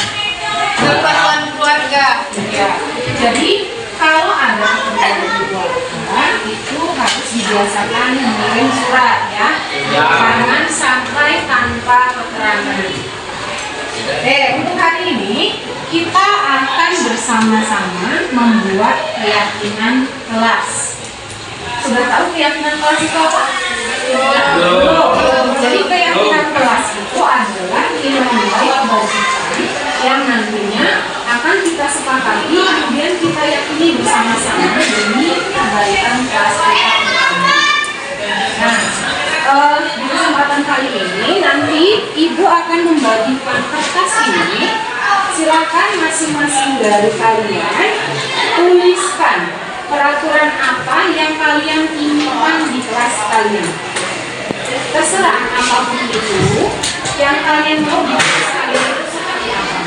Keperluan keluarga. Ya. Jadi kalau ada keperluan keluarga itu harus biasakan mengirim surat ya. Jangan sampai tanpa keterangan. Untuk hari ini kita akan bersama-sama membuat keyakinan kelas. Sudah tahu keyakinan kelas itu apa? Belum. Jadi keyakinan kelas itu adalah nilai-nilai kebajikan yang nantinya akan kita sepakati, kemudian kita yakini bersama-sama demi kebaikan kelas kita. Nah, di kesempatan kali ini nanti Ibu akan membagikan kertas ini. Silakan masing-masing dari kalian tuliskan peraturan apa yang kalian inginkan di kelas kalian. Terserah apapun itu yang kalian mau di kelas kalian itu seperti apa.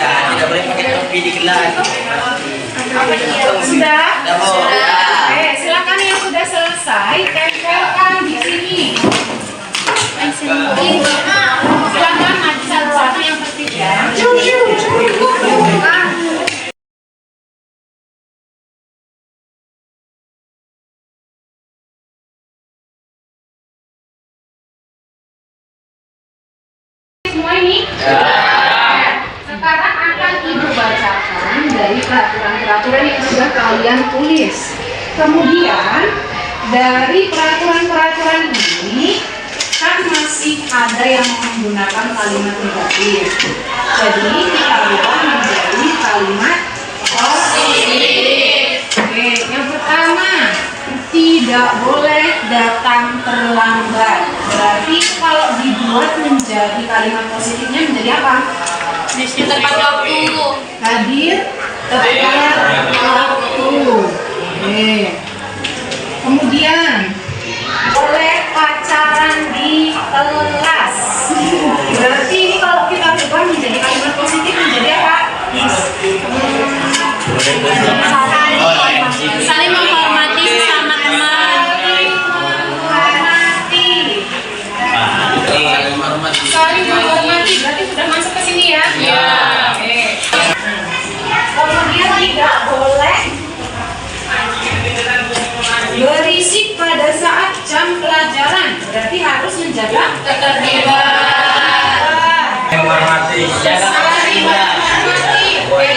Tidak boleh pakai topi di kelas. Sudah? Sudah. Silakan yang sudah selesai tempelkan di sini. Silakan maju satu-satu yang ketiga. Semua ini? Sekarang akan Ibu bacakan dari peraturan-peraturan yang sudah kalian tulis. Kemudian dari peraturan-peraturan ini kan masih ada yang menggunakan kalimat negatif. Jadi kita ubah menjadi kalimat positif. Oke, yang pertama, tidak boleh datang terlambat. Berarti kalau dibuat menjadi kalimat positifnya menjadi apa? Tepat waktu. Hadir tepat waktu. Oke. Kemudian boleh pacaran di kelas. Berarti ini kalau kita ubah menjadi kalimat positif menjadi apa? Saling menghormati sesama teman. Saling menghormati berarti sudah masuk ke sini ya? Iya. Oke. Kemudian tidak boleh berisik pada saat jam pelajaran. Berarti harus menjaga ketertiban. Menghormati. Saling menghormati. Oke.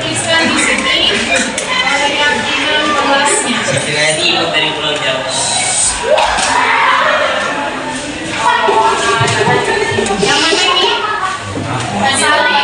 Tuliskan di sini keyakinan kelasnya. Sekiranya ikut dari Pulau Jawa. Yang mana ini? Saling